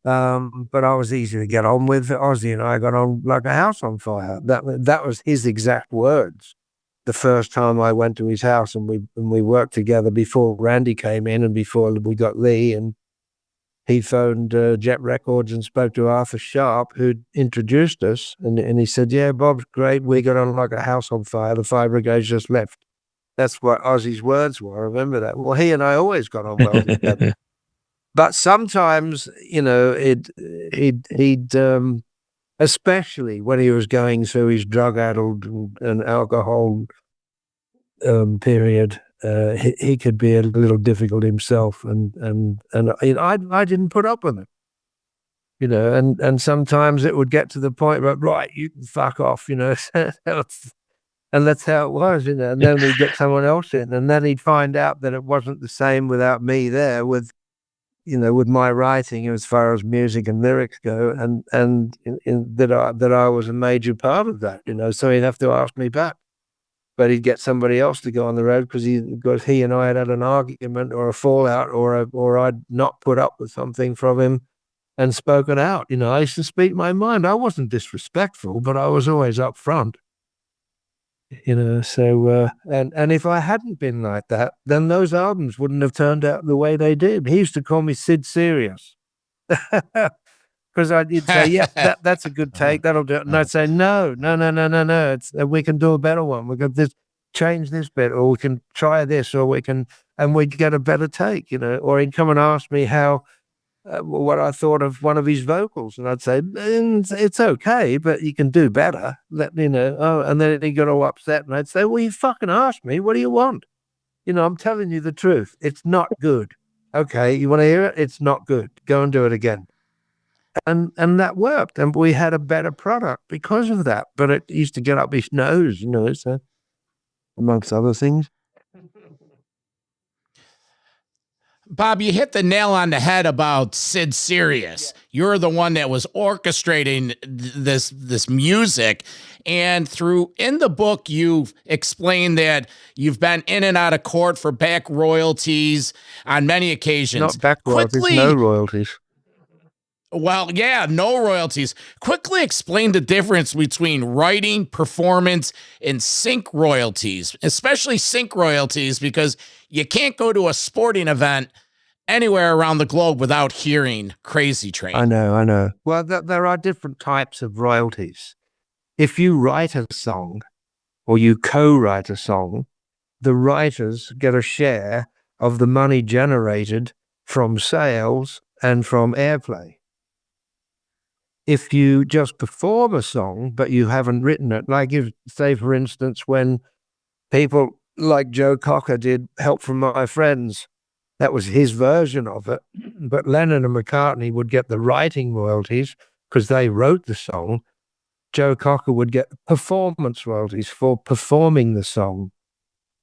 But I was easy to get on with. Ozzy and I got on like a house on fire. That was his exact words. The first time I went to his house, and we worked together before Randy came in and before we got Lee, and he phoned Jet Records and spoke to Arthur Sharp, who'd introduced us, and he said, "Yeah, Bob's great. We got on like a house on fire. The Fire Brigade just left." That's what Ozzy's words were. I remember that. Well, he and I always got on well together. But sometimes, you know, he'd especially when he was going through his drug-addled and alcohol period, he could be a little difficult himself, and I didn't put up with it, you know, and sometimes it would get to the point where, right, you can fuck off, you know. And that's how it was, you know. And then we'd get someone else in, and then he'd find out that it wasn't the same without me there, with, you know, with my writing as far as music and lyrics go, and that I was a major part of that, you know. So he'd have to ask me back, but he'd get somebody else to go on the road because he and I had an argument or a fallout, or I'd not put up with something from him and spoken out. You know, I used to speak my mind. I wasn't disrespectful, but I was always upfront. You know, so and if I hadn't been like that, then those albums wouldn't have turned out the way they did. He used to call me Sid Serious, because I'd say, "Yeah, that's a good take. That'll do it." And I'd say, "No. It's, we can do a better one. We can change this bit, or we can try this, or we can," and we'd get a better take. You know, or he'd come and ask me how. What I thought of one of his vocals, and I'd say, "It's okay, but you can do better." Let me know. Oh, and then he got all upset, and I'd say, "Well, you fucking asked me. What do you want? You know, I'm telling you the truth. It's not good. Okay, you want to hear it? It's not good. Go and do it again." And that worked, and we had a better product because of that. But it used to get up his nose, you know, so amongst other things. Bob, you hit the nail on the head about Sid Serious. You're the one that was orchestrating this music. And in the book, you've explained that you've been in and out of court for back royalties on many occasions. Not back royalties, no royalties. Well, yeah, no royalties. Quickly explain the difference between writing, performance, and sync royalties, especially sync royalties, because you can't go to a sporting event anywhere around the globe without hearing Crazy Train. I know. Well, there are different types of royalties. If you write a song, or you co-write a song, the writers get a share of the money generated from sales and from airplay. If you just perform a song, but you haven't written it, like if, say, for instance, when people like Joe Cocker did Help From My Friends, that was his version of it, but Lennon and McCartney would get the writing royalties because they wrote the song, Joe Cocker would get performance royalties for performing the song.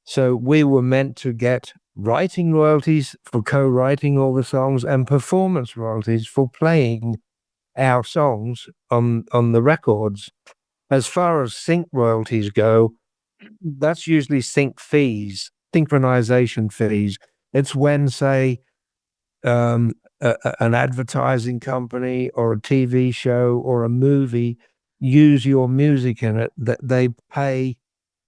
So we were meant to get writing royalties for co-writing all the songs and performance royalties for playing our songs on the records. As far as sync royalties go, that's usually sync fees, synchronization fees. It's when, say, an advertising company or a TV show or a movie use your music in it, that they pay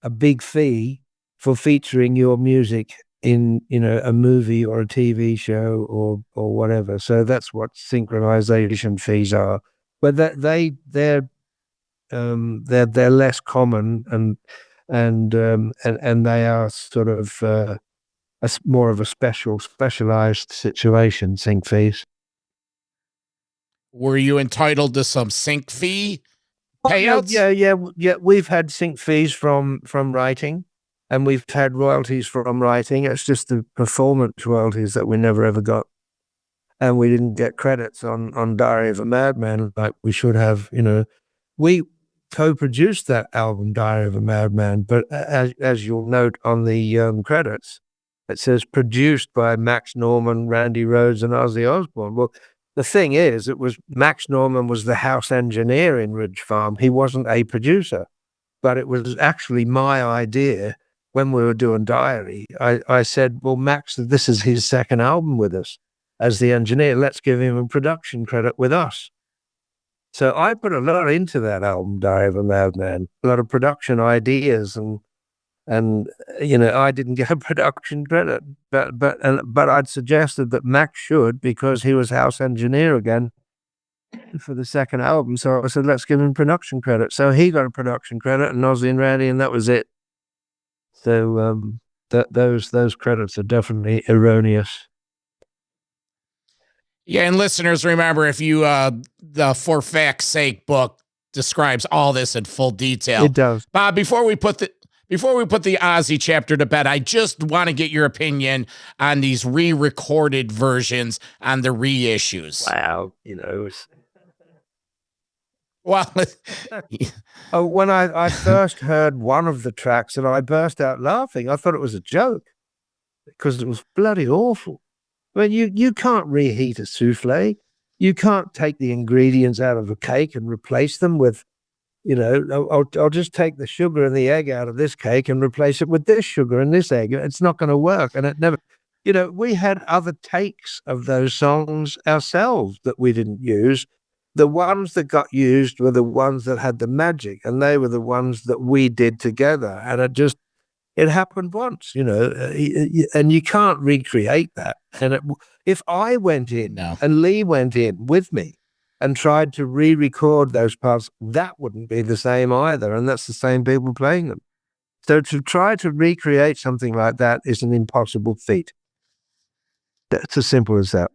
a big fee for featuring your music in, a movie or a TV show or whatever. So that's what synchronization fees are. But they're less common, and they are sort of more of a specialized situation, sync fees. Were you entitled to some sync fee payouts? Yeah. We've had sync fees from writing, and we've had royalties from writing. It's just the performance royalties that we never ever got, and we didn't get credits on Diary of a Madman like we should have. We co-produced that album, Diary of a Madman, but as you'll note on the credits, it says produced by Max Norman, Randy Rhoads, and Ozzy Osbourne. Well, the thing is, it was Max Norman was the house engineer in Ridge Farm. He wasn't a producer, but it was actually my idea when we were doing Diary. I said, well, Max, this is his second album with us as the engineer. Let's give him a production credit with us. So I put a lot into that album, Diary of a Madman, a lot of production ideas, and I didn't get a production credit, but I'd suggested that Max should, because he was house engineer again for the second album. So I said, let's give him production credit. So he got a production credit, and Ozzy and Randy, and that was it. So those credits are definitely erroneous. Yeah, and listeners, remember, if you the For Fact's Sake book describes all this in full detail. It does. Bob, before we put the Ozzy chapter to bed, I just want to get your opinion on these re-recorded versions on the reissues. Wow, Well, when I first heard one of the tracks, and I burst out laughing. I thought it was a joke because it was bloody awful. I mean, you can't reheat a souffle. You can't take the ingredients out of a cake and replace them with, I'll just take the sugar and the egg out of this cake and replace it with this sugar and this egg. It's not going to work. And it never, we had other takes of those songs ourselves that we didn't use. The ones that got used were the ones that had the magic, and they were the ones that we did together. And it happened once, and you can't recreate that. And if I went in and Lee went in with me and tried to re-record those parts, that wouldn't be the same either. And that's the same people playing them. So to try to recreate something like that is an impossible feat. That's as simple as that.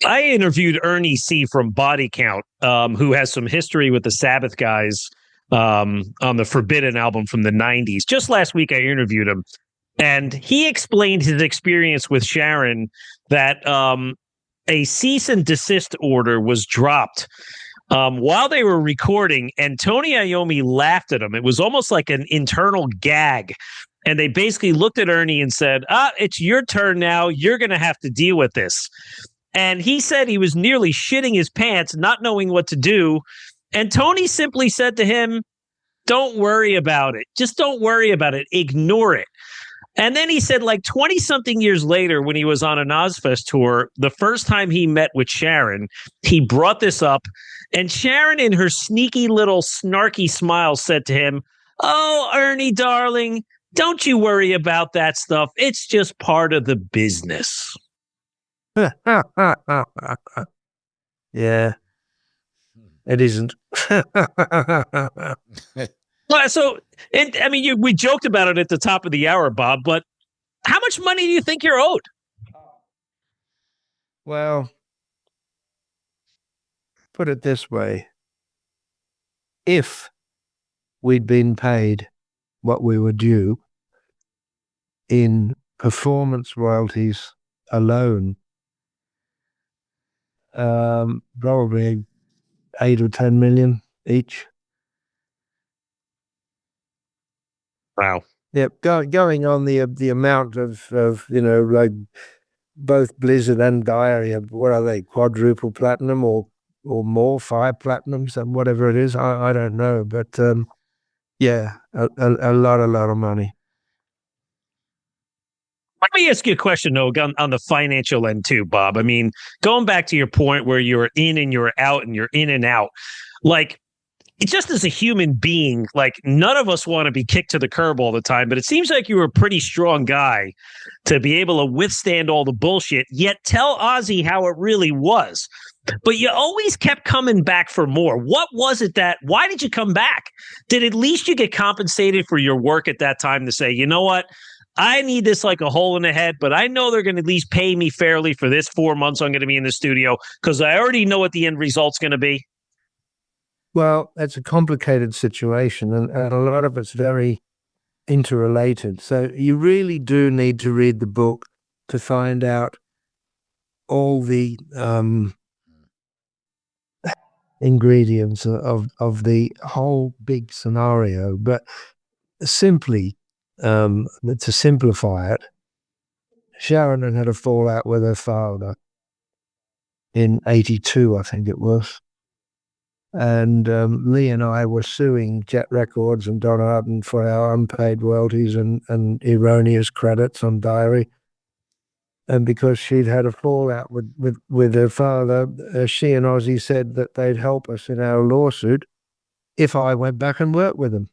I interviewed Ernie C. from Body Count, who has some history with the Sabbath guys on the Forbidden album from the 90s. Just last week, I interviewed him, and he explained his experience with Sharon, that a cease and desist order was dropped while they were recording, and Tony Iommi laughed at him. It was almost like an internal gag. And they basically looked at Ernie and said, it's your turn now. You're going to have to deal with this. And he said he was nearly shitting his pants, not knowing what to do. And Tony simply said to him, don't worry about it. Just don't worry about it. Ignore it. And then he said, like 20-something years later, when he was on an Ozfest tour, the first time he met with Sharon, he brought this up. And Sharon, in her sneaky little snarky smile, said to him, oh, Ernie, darling, don't you worry about that stuff. It's just part of the business. Yeah. It isn't. So, we joked about it at the top of the hour, Bob, but how much money do you think you're owed? Well, put it this way. If we'd been paid what we were due in performance royalties alone, probably 8 or 10 million. each. Wow. Yep, going on the amount of like both Blizzard and Diary, what are they, quadruple platinum or more, 5 platinums and whatever it is, I don't know, but yeah, a lot of money. Let me ask you a question, though, on the financial end too, Bob. I mean, going back to your point where you're in and you're out and you're in and out, like, just as a human being, like, none of us want to be kicked to the curb all the time, but it seems like you were a pretty strong guy to be able to withstand all the bullshit, yet tell Ozzy how it really was. But you always kept coming back for more. What was it why did you come back? Did at least you get compensated for your work at that time to say, you know what? I need this like a hole in the head, but I know they're going to at least pay me fairly for this 4 months I'm going to be in the studio because I already know what the end result's going to be. Well, it's a complicated situation, and a lot of it's very interrelated. So you really do need to read the book to find out all the ingredients of the whole big scenario. But simply, to simplify it, Sharon had a fallout with her father in '82, I think it was. And Lee and I were suing Jet Records and Don Arden for our unpaid royalties and erroneous credits on Diary. And because she'd had a fallout with her father, she and Ozzy said that they'd help us in our lawsuit if I went back and worked with them.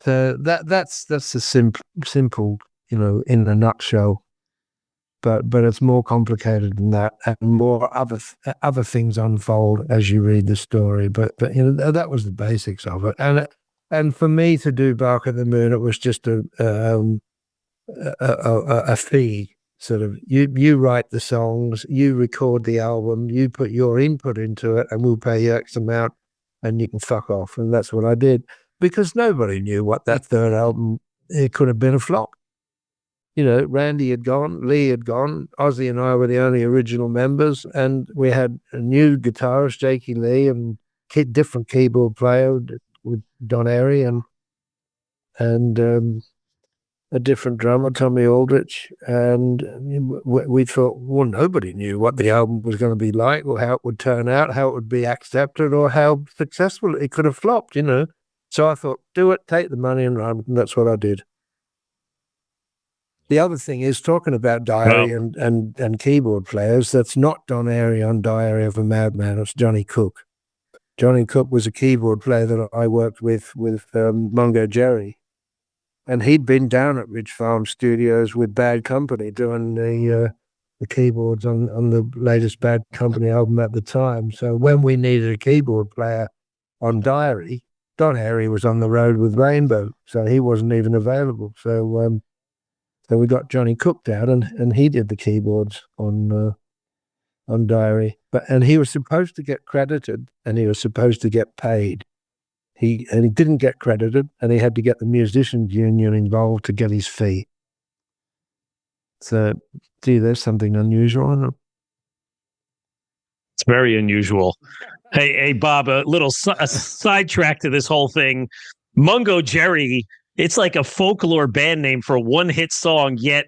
So that's a simple, in a nutshell. But it's more complicated than that, and more other things unfold as you read the story. But that was the basics of it. And for me to do Bark at the Moon, it was just a fee. Sort of, you write the songs, you record the album, you put your input into it, and we'll pay you X amount, and you can fuck off. And that's what I did, because nobody knew what that third album, it could have been a flop. Randy had gone, Lee had gone, Ozzy and I were the only original members, and we had a new guitarist, Jakey Lee, and different keyboard player with Don Airy, and a different drummer, Tommy Aldrich. And we thought, well, nobody knew what the album was going to be like, or how it would turn out, how it would be accepted, or how successful it could have flopped, So I thought, do it, take the money and run, and that's what I did. The other thing is, talking about Diary and keyboard players, that's not Don Airy on Diary of a Madman, it's Johnny Cook. Johnny Cook was a keyboard player that I worked with Mungo Jerry. And he'd been down at Ridge Farm Studios with Bad Company doing the keyboards on the latest Bad Company album at the time. So when we needed a keyboard player on Diary, Don Airy was on the road with Rainbow, so he wasn't even available. So we got Johnny Cook down, and he did the keyboards on Diary. And he was supposed to get credited, and he was supposed to get paid. He didn't get credited, and he had to get the musicians union involved to get his fee. So, there's something unusual in it. It's very unusual. Hey, Bob, a little sidetrack to this whole thing. Mungo Jerry, it's like a folklore band name for a one-hit song, yet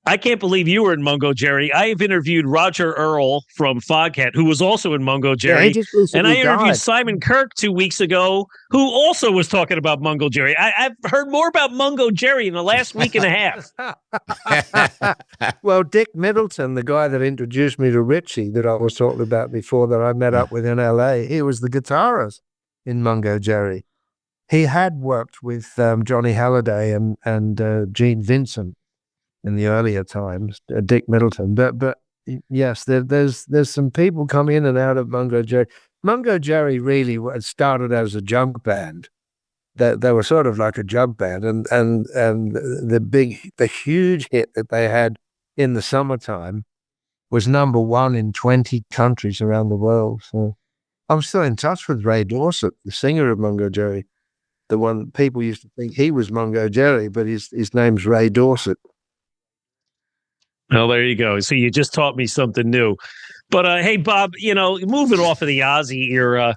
I can't believe you were in Mungo Jerry. I have interviewed Roger Earl from Foghat, who was also in Mungo Jerry. And I interviewed Simon Kirk 2 weeks ago, who also was talking about Mungo Jerry. I've heard more about Mungo Jerry in the last week and a half. Well, Dick Middleton, the guy that introduced me to Richie that I was talking about before, that I met up with in LA, he was the guitarist in Mungo Jerry. He had worked with Johnny Halliday and Gene Vincent in the earlier times, Dick Middleton. But yes, there's some people come in and out of Mungo Jerry. Mungo Jerry really started as a junk band. They were sort of like a junk band, and the huge hit that they had in the summertime was #1 in 20 countries around the world. So I'm still in touch with Ray Dorset, the singer of Mungo Jerry. The one people used to think he was Mungo Jerry, but his name's Ray Dorset. Well, there you go. So you just taught me something new. But hey, Bob, moving off of the Ozzy era,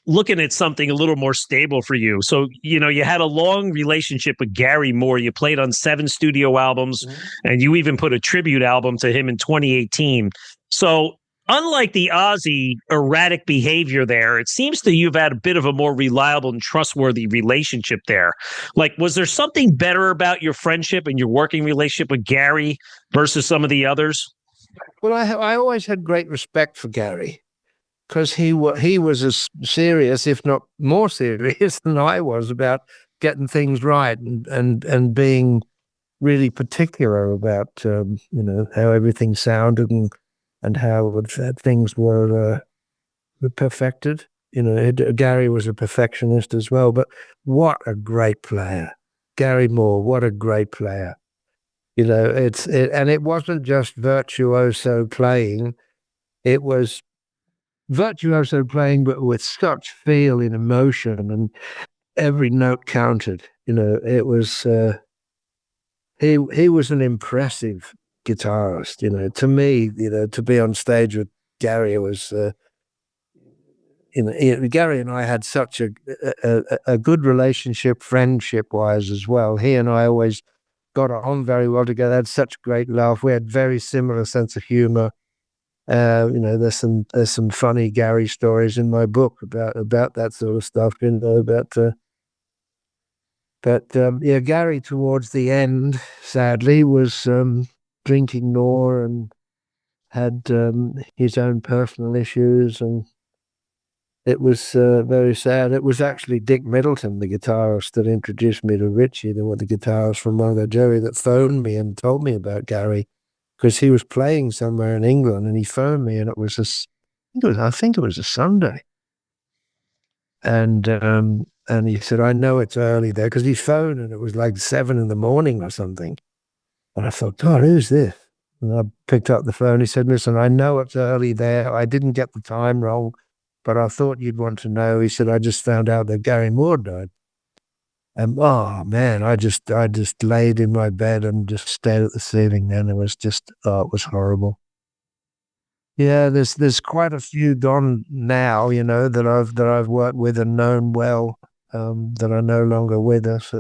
looking at something a little more stable for you. So, you had a long relationship with Gary Moore. You played on 7 studio albums, and you even put a tribute album to him in 2018. So, unlike the Ozzy erratic behavior there, it seems that you've had a bit of a more reliable and trustworthy relationship there. Like, was there something better about your friendship and your working relationship with Gary versus some of the others? Well, I always had great respect for Gary because he was as serious, if not more serious, than I was about getting things right and being really particular about how everything sounded and how things were perfected. Gary was a perfectionist as well, but what a great player, Gary Moore! What a great player. And it wasn't just virtuoso playing. It was virtuoso playing, but with such feel and emotion, and every note counted. It was he was an impressive guitarist. To me, to be on stage with Gary was. Gary and I had such a good relationship, friendship-wise as well. He and I always got on very well together, had such great laugh. We had very similar sense of humor. There's some funny Gary stories in my book about that sort of stuff. Gary towards the end, sadly, was drinking more and had his own personal issues, and it was very sad. It was actually Dick Middleton, the guitarist, that introduced me to Richie, the guitarist from Mongo Jerry, that phoned me and told me about Gary, because he was playing somewhere in England, and he phoned me, and it was I think it was a Sunday, and he said, "I know it's early there," because he phoned and it was like 7 a.m. or something, and I thought, God, who's this? And I picked up the phone. He said, "Listen, I know it's early there. I didn't get the time wrong, but I thought you'd want to know." He said, "I just found out that Gary Moore died." And oh man, I just laid in my bed and just stared at the ceiling. Then it was it was horrible. Yeah, there's quite a few gone now, that I've worked with and known well, that are no longer with us.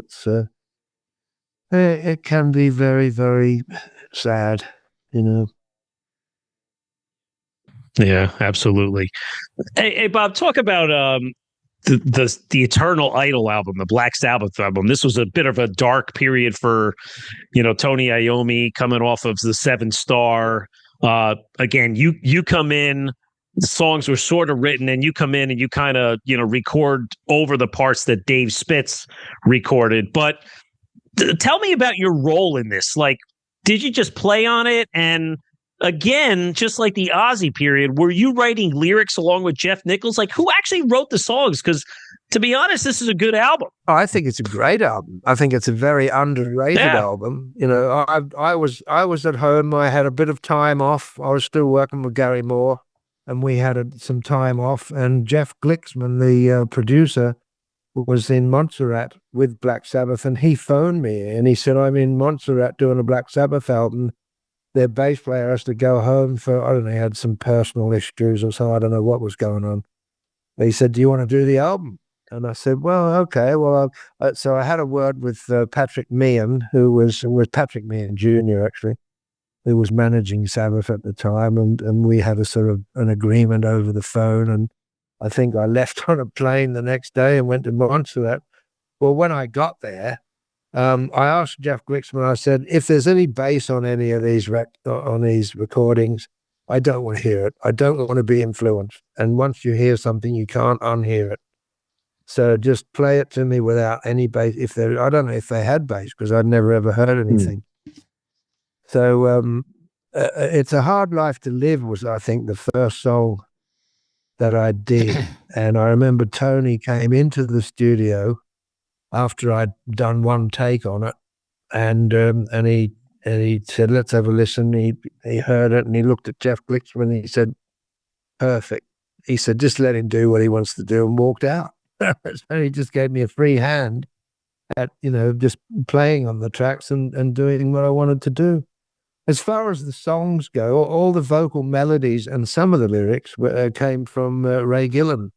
It can be very, very sad, Yeah, absolutely. Hey, Bob, talk about the Eternal Idol album, the Black Sabbath album. This was a bit of a dark period for Tony Iommi, coming off of the 7-star. Again, you come in, the songs were sort of written, and you come in and you kind of record over the parts that Dave Spitz recorded. But tell me about your role in this. Like, did you just play on it? And again, just like the Ozzy period, were you writing lyrics along with Jeff Nichols? Like, who actually wrote the songs? Because to be honest, this is a good album. Oh, I think it's a great album. I think it's a very underrated album. I was at home. I had a bit of time off. I was still working with Gary Moore, and we had some time off. And Jeff Glicksman, the producer, was in Montserrat with Black Sabbath, and he phoned me and he said, "I'm in Montserrat doing a Black Sabbath album. Their bass player has to go home for," I don't know, he had some personal issues or so. I don't know what was going on. But he said, "Do you want to do the album?" And I said, "Well, okay." Well, so I had a word with Patrick Meehan, who was Patrick Meehan Jr., actually, who was managing Sabbath at the time. And we had a sort of an agreement over the phone. And I think I left on a plane the next day and went to Montserrat. Well, when I got there, I asked Jeff Glicksman, I said, "If there's any bass on any of these on these recordings, I don't want to hear it. I don't want to be influenced. And once you hear something, you can't unhear it. So just play it to me without any bass." I don't know if they had bass, because I'd never ever heard anything. So It's a Hard Life to Live was, I think, the first song that I did. And I remember Tony came into the studio after I'd done one take on it, and he said, "Let's have a listen." He heard it and he looked at Jeff Glicksman and he said, "Perfect." He said, "Just let him do what he wants to do," and walked out. So he just gave me a free hand at just playing on the tracks and doing what I wanted to do. as far as the songs go, all the vocal melodies and some of the lyrics came from Ray Gillan.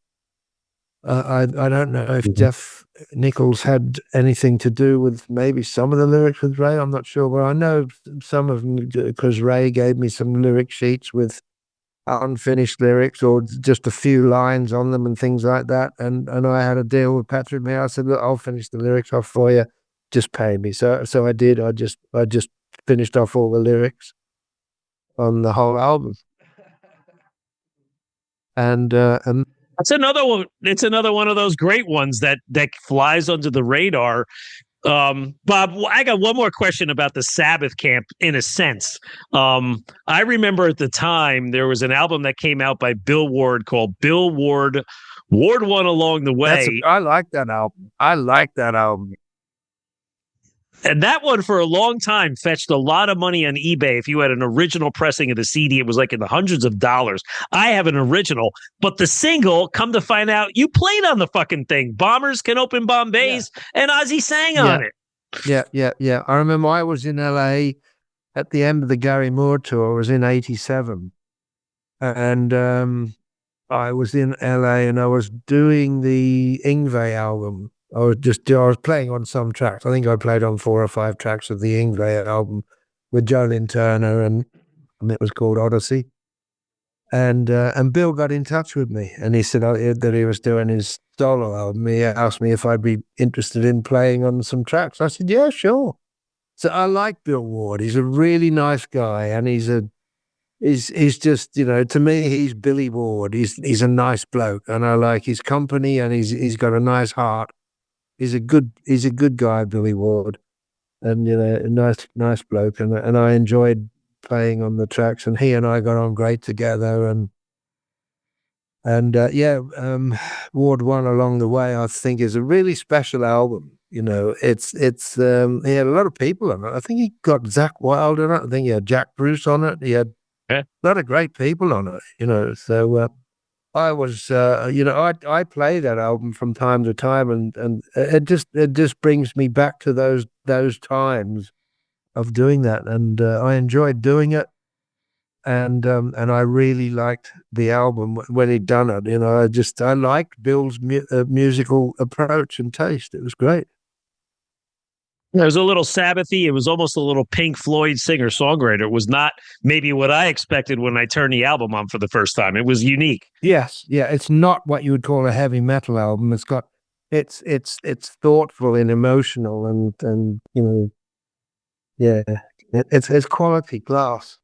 I don't know if Jeff Nichols had anything to do with maybe some of the lyrics with Ray. I'm not sure, but I know some of them because Ray gave me some lyric sheets with unfinished lyrics or just a few lines on them and things like that. And I had a deal with Patrick May. I said, look, I'll finish the lyrics off for you. Just pay me. So I did. I just finished off all the lyrics on the whole album. And That's another one. It's another one of those great ones that flies under the radar. Bob, I got one more question about the Sabbath camp in a sense. I remember at the time there was an album that came out by Bill Ward called Bill Ward, Ward One Along the Way. I like that album. And that one for a long time fetched a lot of money on eBay. If you had an original pressing of the CD, it was like in the hundreds of dollars. I have an original, but the single, come to find out, you played on the fucking thing. Bombers Can Open Bombays, and Ozzy sang on it. Yeah. I remember I was in LA at the end of the Gary Moore tour. I was in 87. And I was in LA and I was doing the Yngwie album. I was playing on some tracks. I think I played on 4 or 5 tracks of the Yngwie album with Jolene Turner, and it was called Odyssey. And Bill got in touch with me, and he said that he was doing his solo album. He asked me if I'd be interested in playing on some tracks. I said, yeah, sure. So I like Bill Ward. He's a really nice guy, and he's just, to me, he's Billy Ward. He's a nice bloke, and I like his company, and he's got a nice heart. He's a good guy, Billy Ward, and a nice bloke, and I enjoyed playing on the tracks, and he and I got on great together, and Ward One Along the Way, I think, is a really special album. It's he had a lot of people on it. I think he got Zakk Wylde on it. I think he had Jack Bruce on it. He had a lot of great people on it. So. I was, I play that album from time to time, and it just brings me back to those times of doing that, and I enjoyed doing it, and I really liked the album when he'd done it. I liked Bill's musical approach and taste. It was great. It was a little Sabbathy. It was almost a little Pink Floyd singer-songwriter. It was not maybe what I expected when I turned the album on for the first time. It was unique. Yes, yeah. It's not what you would call a heavy metal album. It's thoughtful and emotional, and it's quality glass.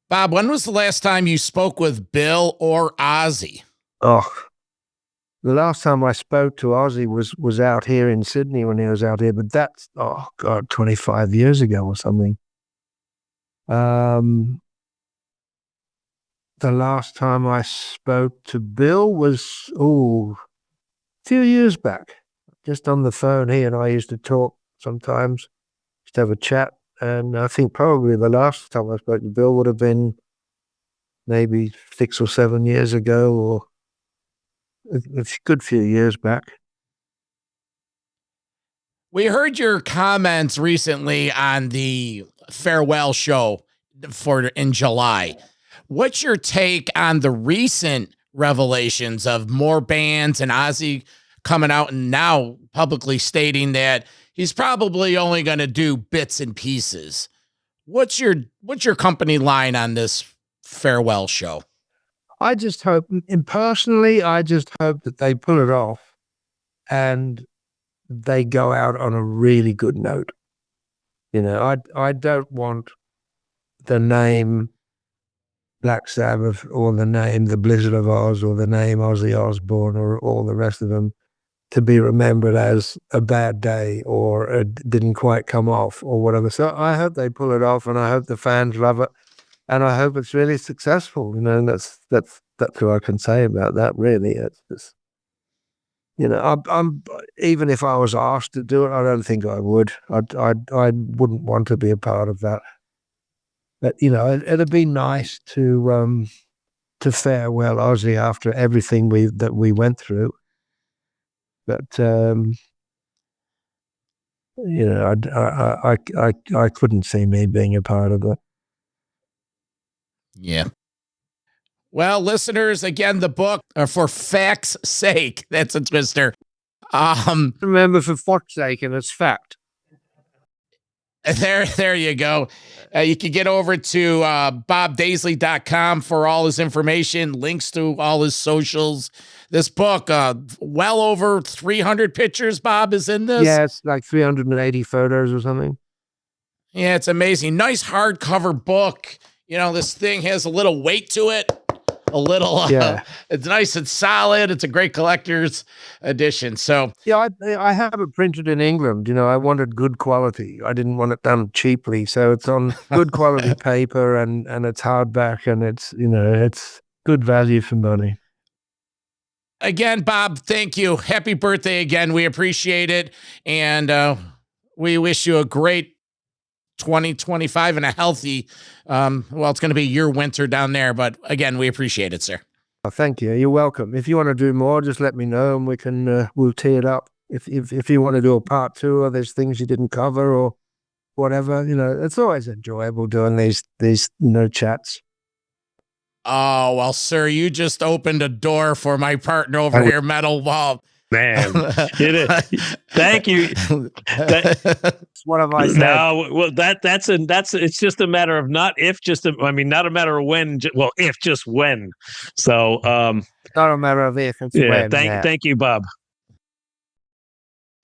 Bob, when was the last time you spoke with Bill or Ozzy? Oh. The last time I spoke to Ozzy was out here in Sydney when he was out here, but that's 25 years ago or something. The last time I spoke to Bill was a few years back, just on the phone. He and I used to talk sometimes, just have a chat, and I think probably the last time I spoke to Bill would have been maybe 6 or 7 years ago, or a good few years back. We heard your comments recently on the farewell show in July. What's your take on the recent revelations of more bands and Ozzy coming out and now publicly stating that he's probably only going to do bits and pieces? What's your company line on this farewell show? I just hope, and personally, I just hope that they pull it off and they go out on a really good note. I don't want the name Black Sabbath or the name The Blizzard of Oz or the name Ozzy Osbourne or all the rest of them to be remembered as a bad day or it didn't quite come off or whatever. So I hope they pull it off, and I hope the fans love it. And I hope it's really successful, and that's what I can say about that. Really, it's just, I'm even if I was asked to do it, I don't think I would. I wouldn't want to be a part of that. But it'd be nice to farewell Ozzy after everything we went through. But you know, I couldn't see me being a part of it. Yeah. Well, listeners, again, the book, for fact's sake, that's a twister. Remember, for fuck's sake, and it's fact. There you go. You can get over to bobdaisley.com for all his information, links to all his socials. This book, well over 300 pictures, Bob, is in this. Yeah, it's like 380 photos or something. Yeah, it's amazing. Nice hardcover book. You know, this thing has a little weight to it. A little, it's nice and solid. It's a great collector's edition. So yeah, I have it printed in England. You know, I wanted good quality. I didn't want it done cheaply, so it's on good quality paper and it's hardback, and it's, you know, it's good value for money. Again, Bob, thank you. Happy birthday again. We appreciate it, and we wish you a great 2025 and a healthy, well, it's going to be your winter down there, but again, we appreciate it, sir. Oh, thank you. You're welcome. If you want to do more, just let me know and we can, we'll tee it up. If you want to do a part 2 or there's things you didn't cover or whatever, you know, it's always enjoyable doing these, you know, chats. Oh, well, sir, you just opened a door for my partner over here, Metal Bob. Man, thank you. What have I said? No, well, that's it's just a matter of not if, not a matter of when. Well, if, just when. So, not a matter of if. It's when. Thank you, Bob.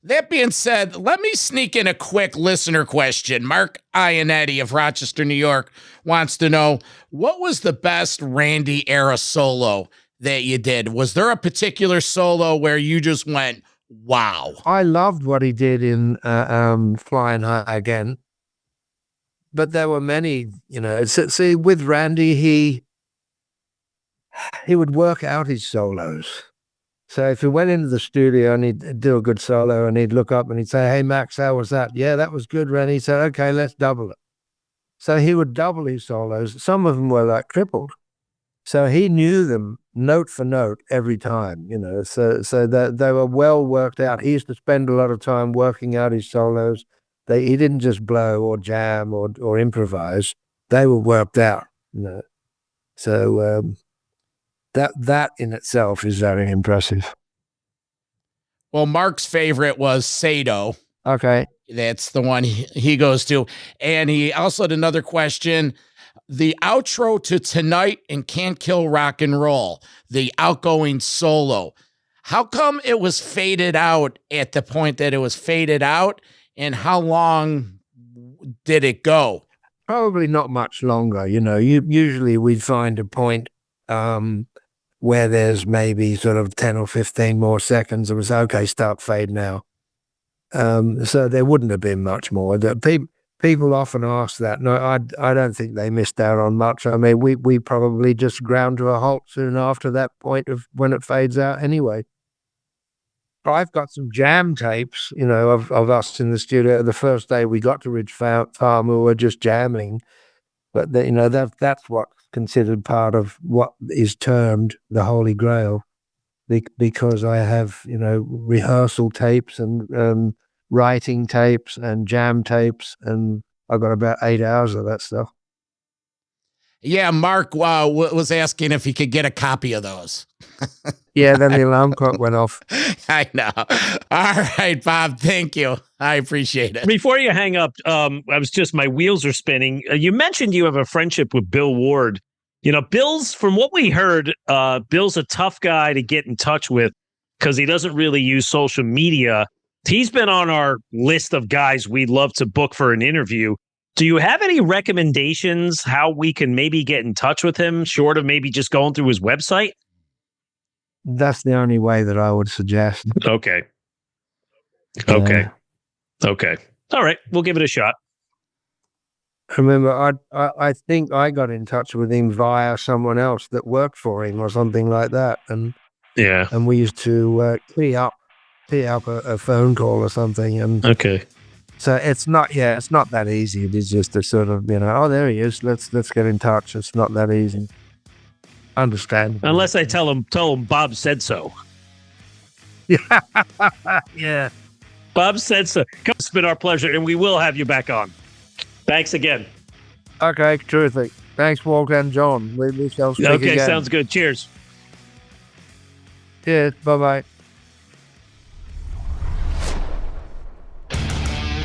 That being said, let me sneak in a quick listener question. Mark Ionetti of Rochester, New York, wants to know, what was the best Randy era solo that you did? Was there a particular solo where you just went, wow? I loved what he did in Flying High Again, but there were many, you know. See, with Randy, he would work out his solos. So if he went into the studio and he'd do a good solo and he'd look up and he'd say, "Hey, Max, how was that?" "Yeah, that was good, Randy." He said, "Okay, let's double it." So he would double his solos. Some of them were like tripled. So he knew them note for note every time, you know, so that they were well worked out. He used to spend a lot of time working out his solos. He didn't just blow or jam or improvise. They were worked out, you know. So that in itself is very impressive. Well, Mark's favorite was Sado. Okay. That's the one he goes to. And he also had another question. The outro to Tonight and Can't Kill Rock and Roll, the outgoing solo. How come it was faded out at the point that it was faded out? And how long did it go? Probably not much longer. You know, usually we'd find a point where there's maybe sort of 10 or 15 more seconds. It was okay, start fade now. So there wouldn't have been much more. People often ask that. No, I don't think they missed out on much. I mean, we probably just ground to a halt soon after that point of when it fades out anyway. I've got some jam tapes, you know, of us in the studio. The first day we got to Ridge Farm, we were just jamming. But, you know, that's what's considered part of what is termed the Holy Grail. Because I have, you know, rehearsal tapes and writing tapes and jam tapes, and I've got about 8 hours of that stuff. Yeah, Mark was asking if he could get a copy of those. Yeah, then the alarm clock went off. I know. All right, Bob, thank you. I appreciate it. Before you hang up, my wheels are spinning. You mentioned you have a friendship with Bill Ward. You know, from what we heard, Bill's a tough guy to get in touch with because he doesn't really use social media. He's been on our list of guys we'd love to book for an interview. Do you have any recommendations how we can maybe get in touch with him, short of maybe just going through his website? That's the only way that I would suggest. Okay. All right. We'll give it a shot. Remember, I think I got in touch with him via someone else that worked for him or something like that. And yeah, and we used to tee up a phone call or something. And okay. So it's not that easy. It is just a sort of, you know, oh, there he is. Let's get in touch. It's not that easy. Understand? Unless I tell him Bob said so. Yeah. Bob said so. It's been our pleasure, and we will have you back on. Thanks again. Okay, terrific. Thanks, Walter and John. We shall speak Okay, again. sounds good. Cheers. Cheers. Bye-bye.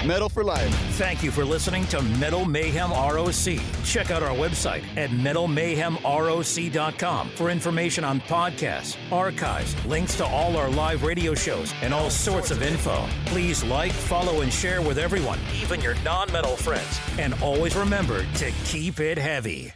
Metal for life. Thank you for listening to Metal Mayhem ROC. Check out our website at metalmayhemroc.com for information on podcasts, archives, links to all our live radio shows, and all sorts of info. Please like, follow, and share with everyone, even your non-metal friends. And always remember to keep it heavy.